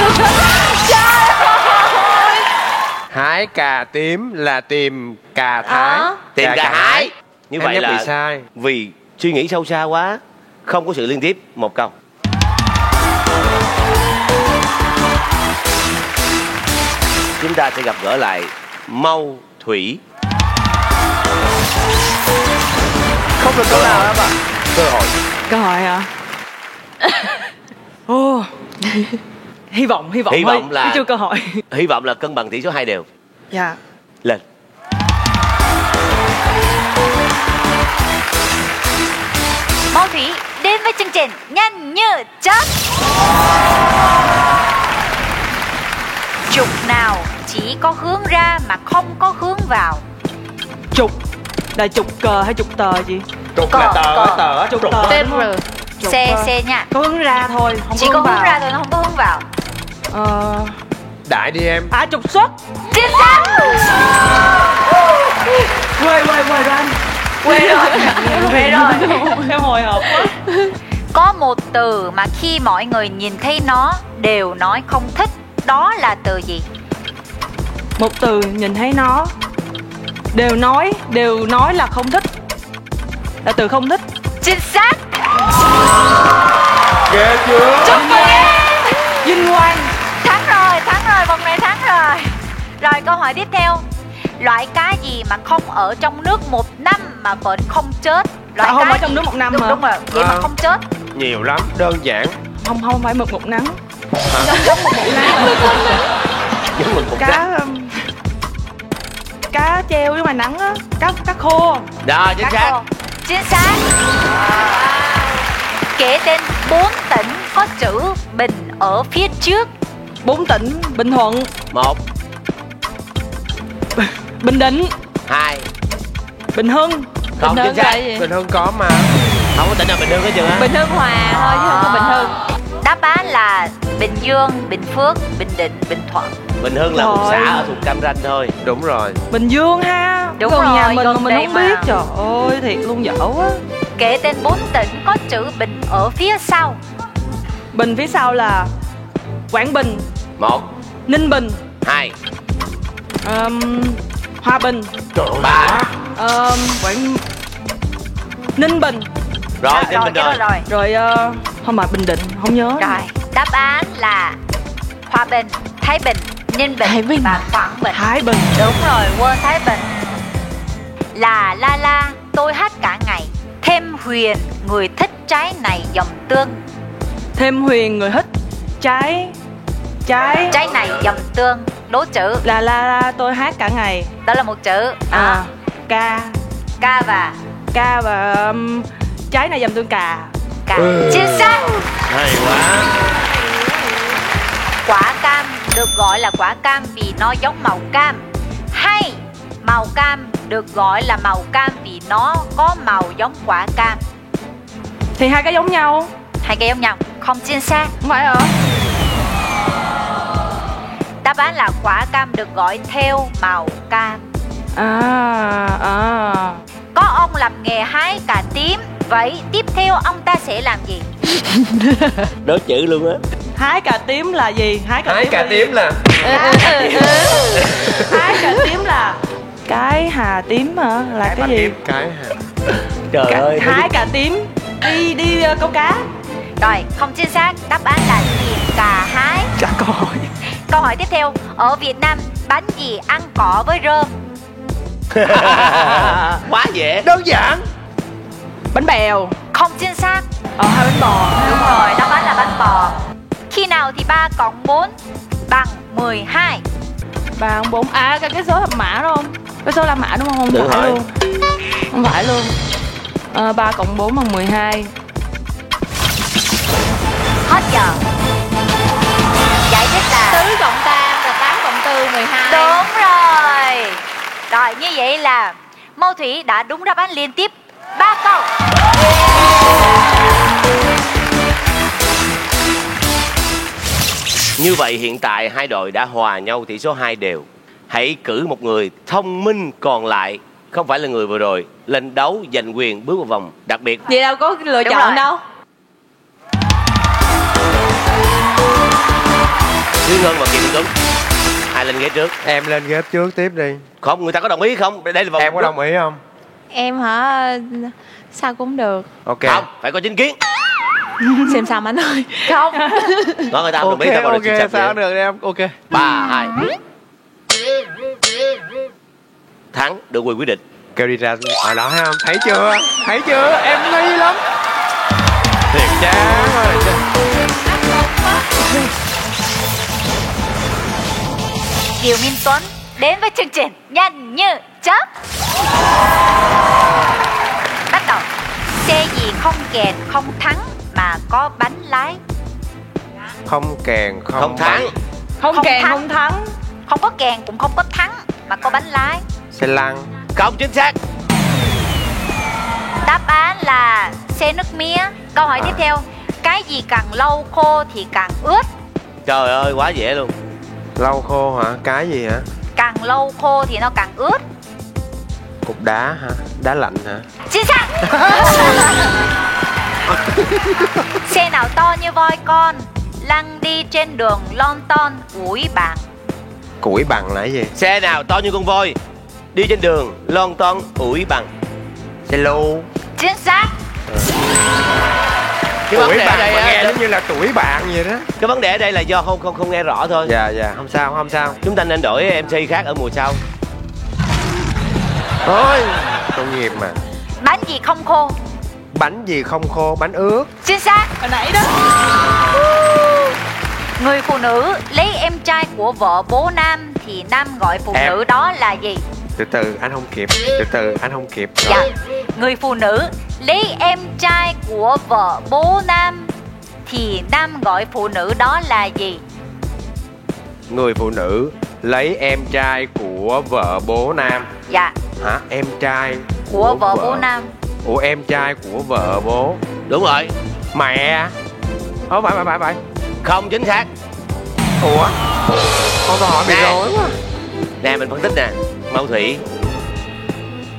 Hái cà tím là tìm cà thái. Tìm cà hái. Như Em vậy nhắc là bị sai. vì suy nghĩ sâu xa quá, không có sự liên tiếp. Một câu. Chúng ta sẽ gặp gỡ lại Mâu Thủy. Không được câu nào em ạ. Cơ hội. Câu hỏi hả? Hy vọng Hy thôi, vọng là- chứ chưa cơ hội. Hy vọng là cân bằng tỷ số 2 đều. Dạ. Lên. Mâu Thủy đến với chương trình Nhanh như chớp. Trục nào chỉ có hướng ra mà không có hướng vào? Trục là trục cờ hay trục tờ gì? Trục Cờ, là tờ, cờ. tờ, Trục trục. tờ Tên đúng không? R. Trục, C nha. có hướng ra thôi, không Chỉ có có hướng hướng vào. ra thôi, nó không có hướng vào. Đại đi em. Trục xuất. Chính xác. Quê rồi anh. Quê rồi. Em hồi hộp quá. Có một từ mà khi mọi người nhìn thấy nó đều nói không thích. Đó là từ gì? Một từ nhìn thấy nó đều nói là không thích. Là từ không thích. Chính xác. Ghê chưa? Chúc mừng em. Vinh quang. Thắng rồi, vòng này thắng rồi. Rồi câu hỏi tiếp theo. Loại cá gì mà không ở trong nước 1 năm mà vẫn không chết? Loại Không cá ở trong gì? nước 1 năm Đúng, hả? đúng rồi, vậy mà không chết. Nhiều lắm, đơn giản. Không phải mực một nắng. Giống mình một Cá cá treo với ngoài nắng á, cá khô. Đó, chính Cá xác. khô. Chính xác. Kể tên 4 tỉnh có chữ Bình ở phía trước. 4 tỉnh: Bình Thuận, 1, Bình Định, 2. Bình Hưng. Không Bình chính Hưng xác. là gì? Bình Hưng có mà. Không có tỉnh nào Bình Hưng hết trơn á. Bình Hưng Hòa thôi chứ không có Bình Hưng. Đáp án là Bình Dương, Bình Phước, Bình Định, Bình Thuận. Bình Hưng là một Trời. xã ở thuộc Cam Ranh thôi. Đúng rồi. Bình Dương ha. Đúng gần rồi, nhà mình mà gần mình đây không mà. biết. Trời ơi, thiệt luôn, dở quá. Kể tên 4 tỉnh có chữ Bình ở phía sau. Bình phía sau là Quảng Bình, 1, Ninh Bình, 2, Hòa Bình, 3. Quảng Ninh Bình. Rồi, Ninh Rồi, Bình cái rồi. đó rồi. Rồi không mà Bình Định không nhớ. Rồi, đáp án là Hòa Bình, Thái Bình, Ninh Bình, Thái Bình. và Quảng Bình. Thái Bình. Đúng rồi, quên Thái Bình. Là la tôi hát cả ngày. Thêm Huyền, người thích trái này dòng tương. Thêm Huyền, người thích trái này dòng tương. Đố chữ. là tôi hát cả ngày. Đó là một chữ. Ca và trái này dầm tương cà. Chính xác. Hay quá. Quả cam được gọi là quả cam vì nó giống màu cam. Hay màu cam được gọi là màu cam vì nó có màu giống quả cam. Thì hai cái giống nhau. Hai cái giống nhau. Không chính xác. Không phải hả? Đáp án là quả cam được gọi theo màu cam. Có ông làm nghề hái cà tím. Vậy tiếp theo ông ta sẽ làm gì? Đố chữ luôn á. Hái cà tím là gì? Hái cà tím là hái cà tím là cái hà tím hả? Là cái gì? Cái hà. Trời ơi. Hái cà tím đi câu cá. Rồi, không chính xác. Đáp án là thịt cà hái. Trả câu hỏi. Câu hỏi tiếp theo. Ở Việt Nam, bánh gì ăn cỏ với rơm? Quá dễ. Đơn giản. Bánh bèo. Không chính xác. Hai bánh bò. Đúng rồi, đáp án là bánh bò. Khi nào thì 3 cộng 4 bằng 12? 3 cộng 4. À, cái số hợp mã đúng không? Cái số la mã đúng không? Không phải luôn. Không phải luôn. 3 cộng 4 bằng 12. Hết giờ. Giải thích là 4 cộng 3 và 8 cộng 4 12. đúng rồi. Rồi, như vậy là Mâu Thủy đã đúng đáp án liên tiếp 3 câu. Như vậy hiện tại hai đội đã hòa nhau tỷ số 2 đều. Hãy cử một người thông minh còn lại, không phải là người vừa rồi, lên đấu giành quyền bước vào vòng đặc biệt. Vậy đâu có lựa Đúng chọn rồi. đâu. Duy Ngân và Kim Tuấn, ai lên ghế trước? Em lên ghế trước tiếp đi. Không, người ta có đồng ý không? Đây là vòng. Em có đồng ý không? Em hả? Sao cũng được. Ok. Không, phải có chính kiến. Xem sao anh ơi. Không. Nói người ta không đồng ý, ta bảo là chính xác. sao được em. Ok. 3, 2. Thắng được quyền quyết định. Kêu đi ra. Đó thấy không? Thấy chưa? Thấy chưa? Em nghi lắm. Thiệt chán ơi. Kiều Minh Tuấn đến với chương trình Nhanh Như Chớp. Bắt đầu. Xe gì không kèn không thắng mà có bánh lái? Không kèn Không thắng. Không kèn thắng. không thắng. Không có kèn cũng không có thắng mà có bánh lái. Xe lăn. Không chính xác. Đáp án là xe nước mía. Câu hỏi tiếp theo. Cái gì càng lâu khô thì càng ướt? Trời ơi, quá dễ luôn. Lau khô hả? Cái gì hả? Càng lâu khô thì nó càng ướt. Cục đá hả? Đá lạnh hả? Chính xác. Xe nào to như voi con, lăn đi trên đường lon ton ủi bạn? Củi bằng là cái gì? Xe nào to như con voi, đi trên đường lon ton ủi bằng? Xe lu. Chính xác. Cái vấn Tuổi đề ở bạn đây mà nghe á, giống như là tuổi bạn vậy đó. cái vấn đề ở đây là do không nghe rõ thôi. Dạ không sao không sao. Chúng ta nên đổi MC khác ở mùa sau. Thôi công nghiệp mà. Bánh gì không khô? Bánh gì không khô? Bánh ướt. Chính xác. Hồi nãy đó. Người phụ nữ lấy em trai của vợ bố nam thì nam gọi phụ Em. nữ đó là gì? Từ từ anh không kịp. Từ từ anh không kịp. Dạ. Người phụ nữ lấy em trai của vợ bố nam thì nam gọi phụ nữ đó là gì? Người phụ nữ lấy em trai của vợ bố nam. Dạ. Hả? Em trai Của vợ bố nam. Ủa em trai của vợ bố. Đúng rồi. Mẹ. Phải. Không chính xác. Ủa? Con câu hỏi bị Nè. rối quá. Nè mình phân tích nè. Mâu Thủy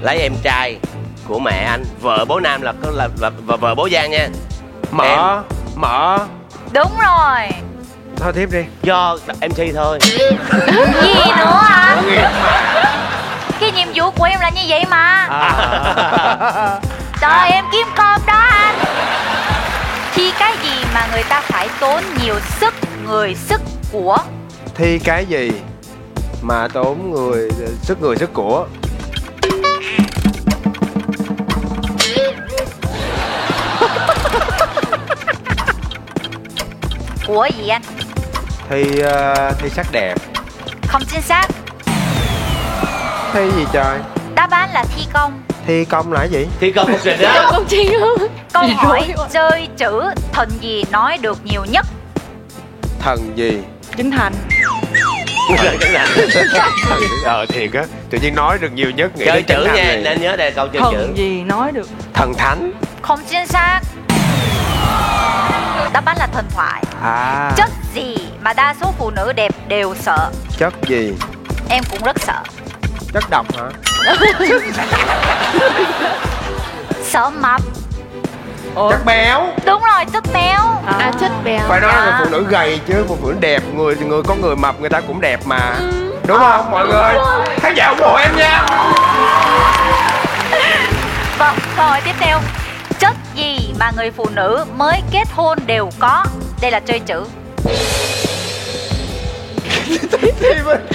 lấy em trai của mẹ anh, vợ bố nam là vợ bố Giang nha. Mở. Đúng rồi. Thôi tiếp đi. Do MC thôi. Gì nữa hả? Cái nhiệm vụ của em là như vậy mà. Trời em kiếm cơm đó anh. Thi cái gì mà người ta phải tốn nhiều sức người sức của? Thi cái gì mà tốn người sức của? Của gì anh? Thi sắc đẹp. Không chính xác. Thi gì trời? Đáp án là thi công. Thi công là cái gì? Thi công công trình đó. Công trình không? Câu hỏi chơi chữ thần gì nói được nhiều nhất? Thần gì? Chính Thành. Thiệt á. Tự nhiên nói được nhiều nhất. Nghĩ Chơi đến chữ Trấn nha, Thành này. nên nhớ đây câu chơi chữ. Thần gì nói được? Thần thánh. Không chính xác. Đáp án là thần thoại. À. Chất gì mà đa số phụ nữ đẹp đều sợ? Chất gì? Em cũng rất sợ. Chất độc hả? Sợ mập. Chất béo. Đúng rồi, chất béo. À chất béo. béo. Phải nói là phụ nữ gầy chứ phụ nữ đẹp, người có người mập người ta cũng đẹp mà. Đúng không mọi người? Khán giả ủng hộ em nha. Vâng, câu hỏi tiếp theo. Chất gì mà người phụ nữ mới kết hôn đều có? Đây là chơi chữ.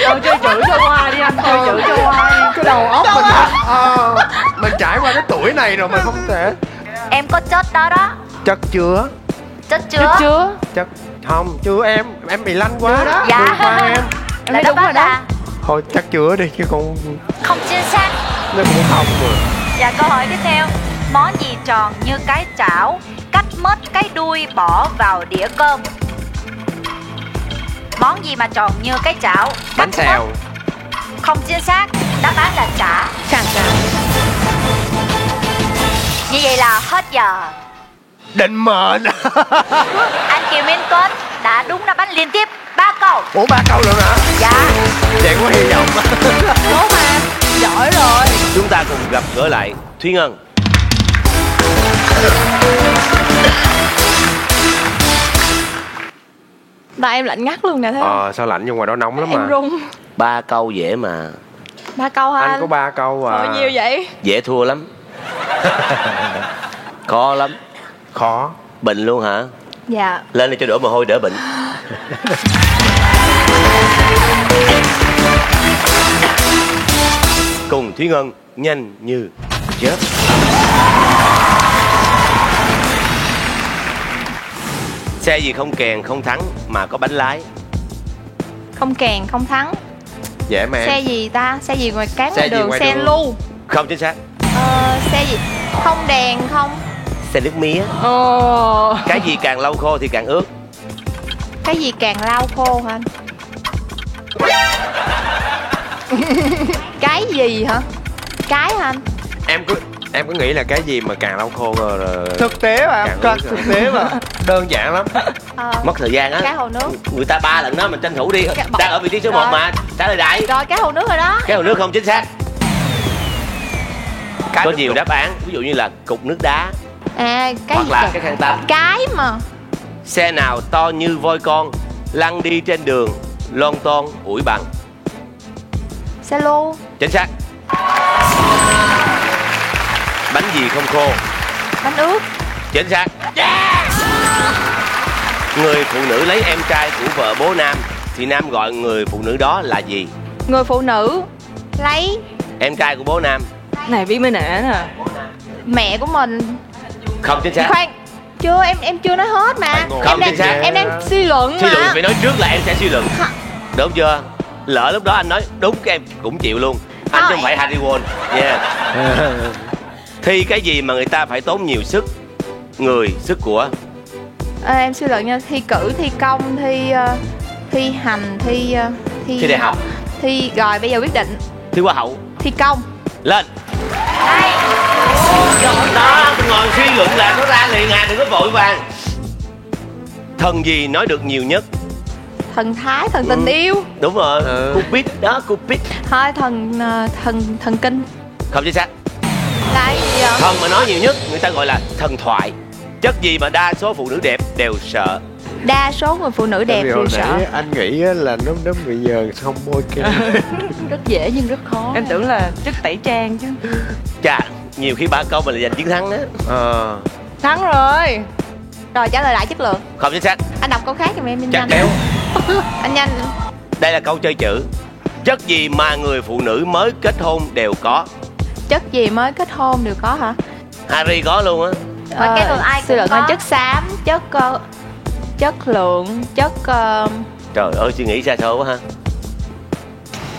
Thôi chơi chữ cho qua đi anh, chơi chữ cho qua đi. Cái đầu óc mình trải qua cái tuổi này rồi mà không thể. Em có chất đó đó. Chất chứa. Chất chứa. Chất không, chưa em bị lanh quá đó. Dạ. Đừng qua em. Là đáp án là Thôi chắc chứa đi chứ con không chính xác. nó cũng không rồi. Dạ, câu hỏi tiếp theo. Món gì tròn như cái chảo, cắt mất cái đuôi bỏ vào đĩa cơm? Món gì mà tròn như cái chảo, Bánh xèo. không chính xác. Đáp án là chả. Như vậy là hết giờ. Định mệnh. Anh Kiều Minh Tuấn đã đúng đáp án liên tiếp 3 câu. Ủa 3 câu luôn hả? Dạ. Vậy có hy vọng. Tốt mà. Giỏi rồi. Chúng ta cùng gặp gỡ lại Thúy Ngân. Tại em lạnh ngắt luôn nè, thấy không? Sao lạnh nhưng ngoài đó nóng lắm mà. Em run. 3 câu dễ mà. 3 câu hả Anh có 3 câu à? Thôi nhiều vậy. Dễ thua lắm. Khó lắm. Khó. Bệnh luôn hả? Dạ. Lên đây cho đổ mồ hôi đỡ bệnh. Cùng Thúy Ngân nhanh như chớp. Xe gì không kèn không thắng mà có bánh lái? Không kèn không thắng. Dễ mà em. Xe gì ta? Xe gì ngoài cán Xe ngoài gì đường? ngoài Xe đường? lu. Không chính xác. Xe gì? Không đèn không? Xe nước mía. Cái gì càng lâu khô thì càng ướt? Cái gì càng lau khô hả anh? Cái gì hả? Cái hả anh? Em cứ nghĩ là cái gì mà càng lau khô rồi Thực tế mà, thực tế mà. Đơn giản lắm. Mất thời gian á. Cái hồ nước. Người ta 3 lần đó mình tranh thủ đi. Đang ở vị trí số 1 mà. Trả lời đại. Rồi cái hồ nước rồi đó. Cái hồ nước không chính xác. Có nhiều đáp án, ví dụ như là cục nước đá. Cái hoặc gì là vậy? cái khăn tắm. Cái mà. Xe nào to như voi con, lăn đi trên đường, lon ton ủi bằng? Xe lu. Chính xác. Bánh gì không khô? Bánh ướt. Chính xác. Người phụ nữ lấy em trai của vợ bố nam thì nam gọi người phụ nữ đó là gì? Người phụ nữ lấy Em trai của bố nam. Này biết mới nè nè. mẹ của mình. Không chính xác. Khoan, chưa em chưa nói hết mà. Không chính xác. Em đang suy luận Suy luận mà. phải nói trước là em sẽ suy luận. Đúng chưa? Lỡ lúc đó anh nói đúng cái em cũng chịu luôn. Anh chứ không phải Harry Won. Yeah. Thi cái gì mà người ta phải tốn nhiều sức người, sức của? Em suy luận nha. Thi cử, thi công, thi hành, thi đại học. Thi rồi bây giờ quyết định. Thi hoa hậu. Thi công. Lên. Đó, ngồi suy luận là nó ra liền à, đừng có vội vàng. Thần gì nói được nhiều nhất? Thần thái, thần tình yêu. Đúng rồi. Cupid đó, Cupid. Thôi thần kinh. Không chính xác. Là cái gì vậy? Thần mà nói nhiều nhất người ta gọi là thần thoại. Chất gì mà đa số phụ nữ đẹp đều sợ? Đa số người phụ nữ đẹp đều sợ. Anh nghĩ là nó bây giờ không bôi kem. Rất dễ nhưng rất khó. Em tưởng là chất tẩy trang chứ. Chà, nhiều khi 3 câu mình là giành chiến thắng đó. Thắng rồi. Rồi trả lời lại chất lượng. Không chính xác. Anh đọc câu khác giùm em Chắc nhanh. kéo. Anh nhanh. Đây là câu chơi chữ. Chất gì mà người phụ nữ mới kết hôn đều có? Chất gì mới kết hôn đều có hả? Harry có luôn á. Cái thường ai suy cũng luận có. là chất xám, chất lượng, chất Trời ơi, suy nghĩ xa xôi quá ha.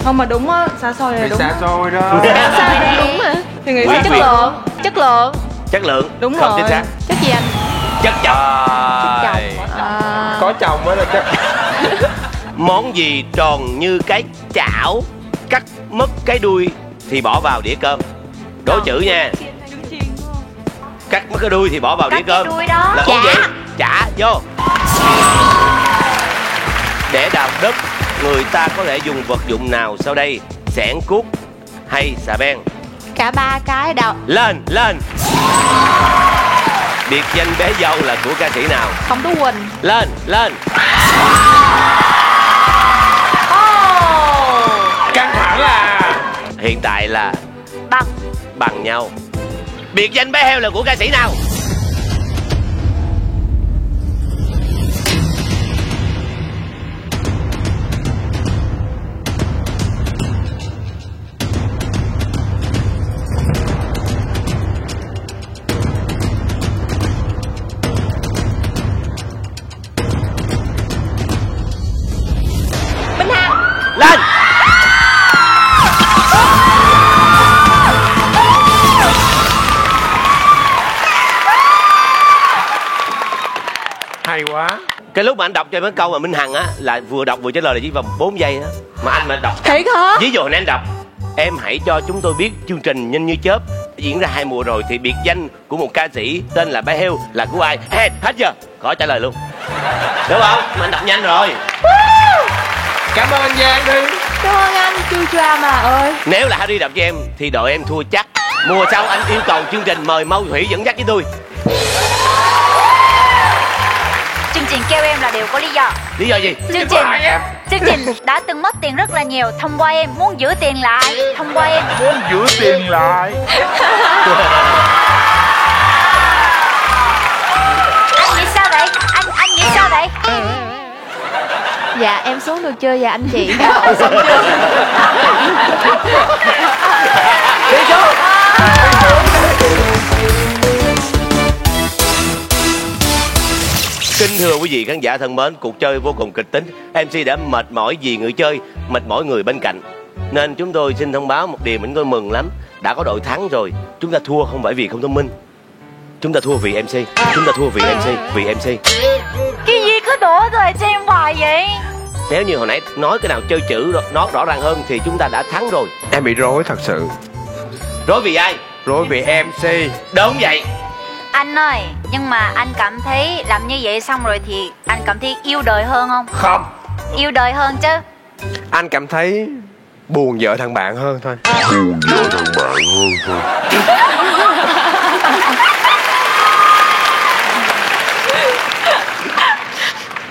Không mà đúng á, xa xôi là đúng. Xa xôi đó. sao đúng mà. Thì nghĩ Chất lượng. Chất lượng. Đúng không rồi. chính xác. Chất gì anh? Chất chồng. Có chồng mới là chất. Món gì tròn như cái chảo, cắt mất cái đuôi thì bỏ vào đĩa cơm? Đố chữ nha. Cắt mất cái đuôi thì bỏ vào đĩa cơm. Đuôi đó. Là món gì? Chả vô. Để đào đất, người ta có thể dùng vật dụng nào sau đây? Xẻng, cuốc hay xà beng? Cả ba cái đầu. Lên. Biệt danh bé dâu là của ca sĩ nào? Không Tú Quỳnh. Lên, lên. Căng thẳng à. Hiện tại là bằng nhau. Biệt danh bé heo là của ca sĩ nào? Minh Hằng. Lên. Hay quá. Cái lúc mà anh đọc cho mấy câu mà Minh Hằng á là vừa đọc vừa trả lời là chỉ vòng 4 giây á. Mà anh mà đọc Thiệt hả? ví dụ này anh đọc: em hãy cho chúng tôi biết chương trình Nhanh Như Chớp diễn ra 2 mùa rồi thì biệt danh của một ca sĩ tên là bé heo là của ai? Hết chưa? Khỏi trả lời luôn. Đúng không? Mà anh đọc nhanh rồi. Cảm ơn anh Giang đi. Cảm ơn anh Chu Drama ơi. Nếu là Harry đọc cho em thì đội em thua chắc. Mùa sau anh yêu cầu chương trình mời Mau Thủy dẫn dắt với tôi. Chương trình kêu em là đều có lý do. Lý do gì? Chương trình đã từng mất tiền rất là nhiều. Thông qua em muốn giữ tiền lại. Thông qua em Muốn giữ tiền lại. Anh nghĩ sao vậy? Anh nghĩ sao vậy? Dạ em xuống được chưa dạ anh chị? Đi xuống. Kính thưa quý vị khán giả thân mến, cuộc chơi vô cùng kịch tính. MC đã mệt mỏi vì người chơi, mệt mỏi người bên cạnh. Nên chúng tôi xin thông báo một điều mình tôi mừng lắm. Đã có đội thắng rồi. Chúng ta thua không phải vì không thông minh. Chúng ta thua vì MC. Chúng ta thua vì MC. Vì MC. Cái gì cứ đổ rồi cho em hoài vậy? Nếu như hồi nãy nói cái nào chơi chữ nó rõ ràng hơn thì chúng ta đã thắng rồi. Em bị rối thật sự. Rối vì ai? Rối vì MC. Đúng vậy. Anh ơi, nhưng mà anh cảm thấy làm như vậy xong rồi thì anh cảm thấy yêu đời hơn không? Không. Yêu đời hơn chứ. Anh cảm thấy buồn vợ thằng bạn hơn thôi. Buồn vợ thằng bạn hơn thôi.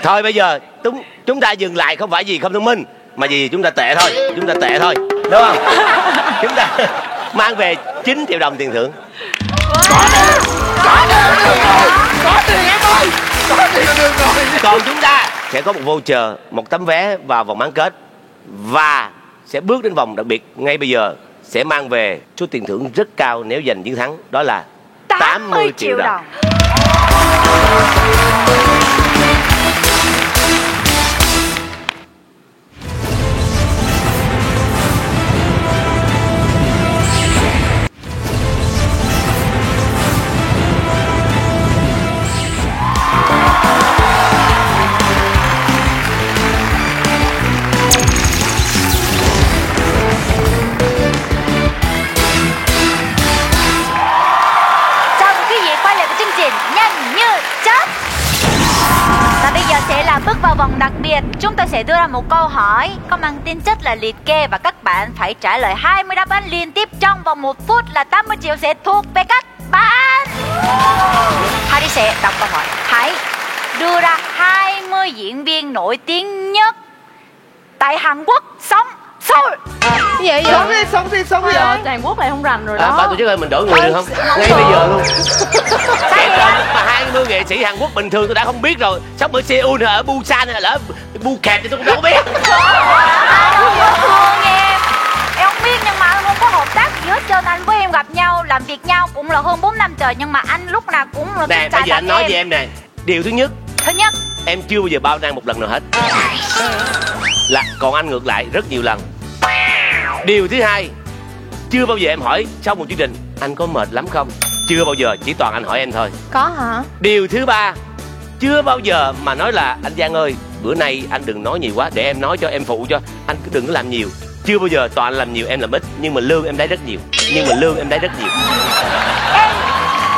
Thôi bây giờ chúng ta dừng lại không phải vì không thông minh mà vì chúng ta tệ thôi. Chúng ta tệ thôi. Đúng không? Chúng ta mang về 9 triệu đồng tiền thưởng. Có tiền em ơi. Có tiền được rồi. Còn chúng ta sẽ có một voucher, một tấm vé vào vòng bán kết và sẽ bước đến vòng đặc biệt ngay bây giờ, sẽ mang về số tiền thưởng rất cao nếu giành chiến thắng, đó là 80 triệu đồng. Bước vào vòng đặc biệt, chúng tôi sẽ đưa ra một câu hỏi có mang tính chất là liệt kê và các bạn phải trả lời 20 đáp án liên tiếp trong vòng 1 phút là 80 triệu sẽ thuộc về các bạn. Harry sẽ đọc câu hỏi. Hãy đưa ra 20 diễn viên nổi tiếng nhất tại Hàn Quốc sống. Seoul. Vậy Sống đi. Giờ Hàn Quốc này không rành rồi đó. Ban tổ chức ơi, mình đổi người được không? Ngay bây giờ luôn. Mà 20 nghệ sĩ Hàn Quốc bình thường tôi đã không biết rồi. Sống ở Seoul hay ở Busan hay là ở Phuket thì tôi cũng đâu có biết. Anh không có thương em. Em không biết nhưng mà anh không có hợp tác gì hết trơn. Anh với em gặp nhau, làm việc nhau cũng là hơn 4 năm trời. Nhưng mà anh lúc nào cũng là nè, bây giờ anh nói với em nè. Điều thứ nhất, em chưa bao giờ bao năng một lần nào hết. Là còn anh ngược lại rất nhiều lần. Điều thứ hai, chưa bao giờ em hỏi sau một chương trình anh có mệt lắm không. Chưa bao giờ, chỉ toàn anh hỏi em thôi. Có hả? Điều thứ ba, chưa bao giờ mà nói là anh Giang ơi, bữa nay anh đừng nói nhiều quá, để em nói cho, em phụ cho, anh cứ đừng có làm nhiều. Chưa bao giờ, toàn anh làm nhiều em làm ít. Nhưng mà lương em lấy rất nhiều.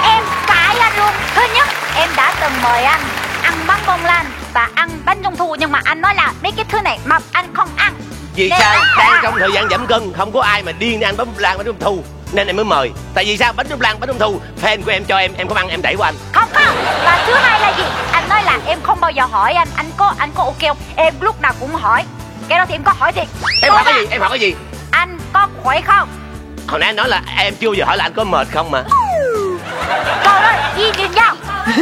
Em cãi anh luôn. Thứ nhất, em đã từng mời anh ăn bánh bông lan và ăn bánh trung thu, nhưng mà anh nói là mấy cái thứ này mập anh không ăn. Vì sao? Đang trong thời gian giảm cân, không có ai mà điên đi ăn bánh bông lan bánh trung thu. nên em mới mời. Tại vì sao? Bánh trung thu fan của em cho em không ăn em đẩy qua anh. Không. Và thứ hai là gì? Anh nói là em không bao giờ hỏi anh có ok không? Em lúc nào cũng hỏi. Cái đó thì em có hỏi thiệt. Em hỏi cái gì? Anh có khỏe không? Hồi nãy anh nói là em chưa bao giờ hỏi là anh có mệt không mà. Câu đó y như nhau.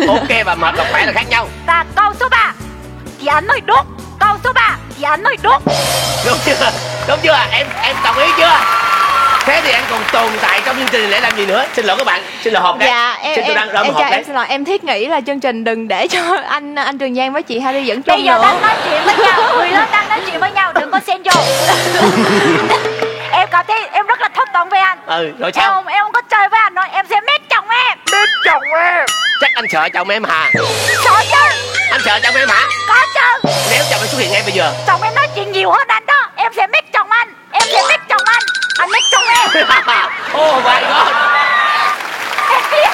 Ok, và mệt và khỏe là khác nhau. Và câu số 3 thì anh nói đúng. Câu số 3 thì anh nói đúng. Đúng chưa? Em đồng ý chưa? Thế thì anh còn tồn tại trong chương trình để làm gì nữa? Xin lỗi các bạn, xin lỗi hộp đấy. Dạ em xin lỗi, em thiết nghĩ là chương trình đừng để cho anh Trường Giang với chị Harry dẫn chung bây giờ nữa. đang nói chuyện với nhau, người lớn đang nói chuyện với nhau, đừng có xen vô. Em cảm thấy em rất là thất vọng với anh. Rồi sao? Em không có chơi với anh nữa, em sẽ mét chồng em. Mét chồng em? Chắc anh sợ chồng em hả? Sợ chứ. Anh sợ chồng em hả? Có chứ. Nếu chồng em xuất hiện ngay bây giờ. Chồng em nói chuyện nhiều hơn anh đó. Em sẽ mét chồng anh. Em sẽ mét chồng anh. Anh mét chồng em. Oh my god. Em biết.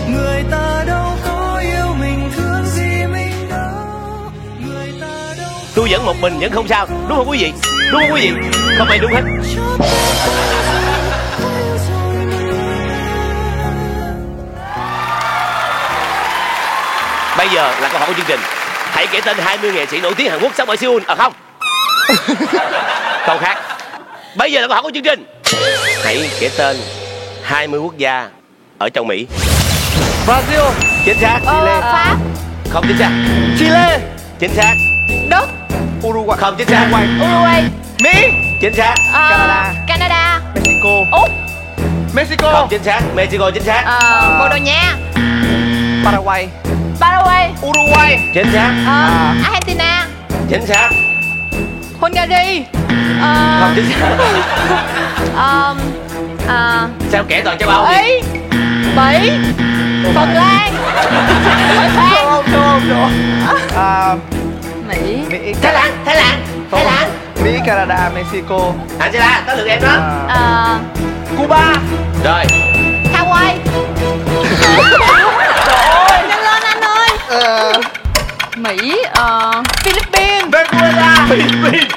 Người ta đâu có yêu mình, thương gì mình đâu. Người ta đâu. Tôi vẫn một mình vẫn không sao, đúng không quý vị? Đúng không quý vị? Không ai đúng hết. Bây giờ là câu hỏi của chương trình. Hãy kể tên 20 nghệ sĩ nổi tiếng Hàn Quốc sống ở Seoul. Không. Câu khác. Bây giờ là câu hỏi của chương trình. Hãy kể tên 20 quốc gia ở châu Mỹ. Brazil. Chính xác. Pháp. Không chính xác. Chile. Chính xác. Đức. Uruguay. Không chính xác. Uruguay. Mỹ. Chính xác. Canada. Mexico. Úc. Mexico. Không chính xác. Mexico chính xác. Bồ Đào Nha. Paraguay. Paraguay. Uruguay. Chính xác. Argentina. Chính xác. Hungary. Không chính xác. Sao kể toàn châu Âu vậy? Ý. Bỉ. Phần Lan. Không. Mỹ. Thái Lan. Mỹ, Canada, Mexico. Angela, tới lượt em đó. Cuba. Rồi. Hawaii. Nhanh lên anh ơi. Mỹ. Philippines. Venezuela. Philippines.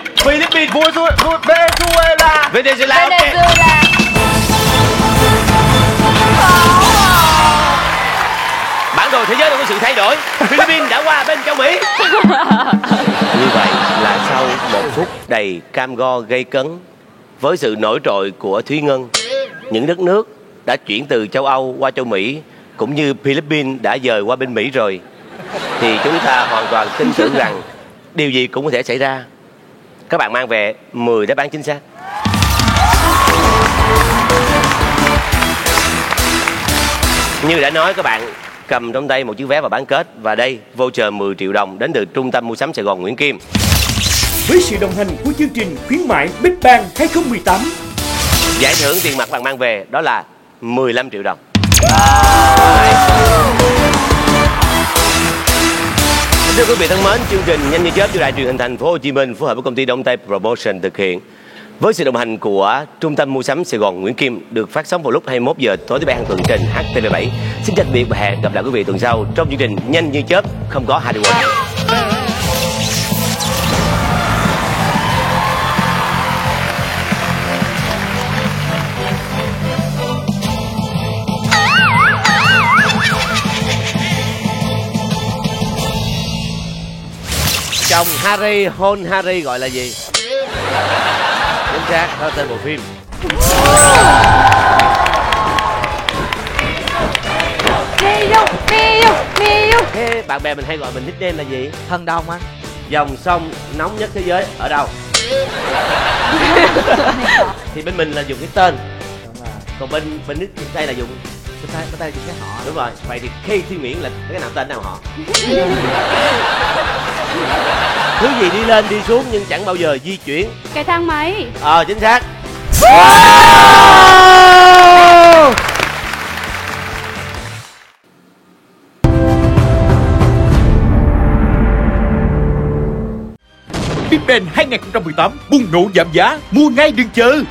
Venezuela. Ok. Bản đồ thế giới đã có sự thay đổi. Philippines đã qua bên châu Mỹ. Như vậy là sau 1 phút đầy cam go gây cấn, với sự nổi trội của Thúy Ngân, những đất nước đã chuyển từ châu Âu qua châu Mỹ, cũng như Philippines đã dời qua bên Mỹ rồi, thì chúng ta hoàn toàn tin tưởng rằng điều gì cũng có thể xảy ra. Các bạn mang về 10 đáp án chính xác. Như đã nói, các bạn cầm trong tay một chiếc vé vào bán kết. Và đây, voucher 10 triệu đồng đến từ Trung tâm Mua sắm Sài Gòn Nguyễn Kim. Với sự đồng hành của chương trình khuyến mại Big Bang 2018, giải thưởng tiền mặt bạn mang về đó là 15 triệu đồng. Thưa quý vị thân mến, chương trình Nhanh Như Chớp do Đài Truyền hình Thành phố Hồ Chí Minh phối hợp với công ty Đông Tây Promotion thực hiện, với sự đồng hành của Trung tâm Mua sắm Sài Gòn Nguyễn Kim, được phát sóng vào lúc 21 giờ tối thứ Bảy hàng tuần trên HTV7. Xin chào tạm biệt và hẹn gặp lại quý vị tuần sau trong chương trình Nhanh Như Chớp không có Hollywood. Chồng Harry hôn Harry gọi là gì? Chính xác, đó là tên bộ phim. Thế bạn bè mình hay gọi mình nickname là gì? Thần đồng anh. Dòng sông nóng nhất thế giới ở đâu? Thì bên mình là dùng cái tên, còn bên nick đây là dùng Tay dùng cái họ. đúng rồi. Vậy thì khi Thi Nguyễn là cái nào tên nào họ? Thứ gì đi lên đi xuống nhưng chẳng bao giờ di chuyển? Cái thang máy. Chính xác. Big Bang 2018 bùng nổ giảm giá, mua ngay đừng chờ.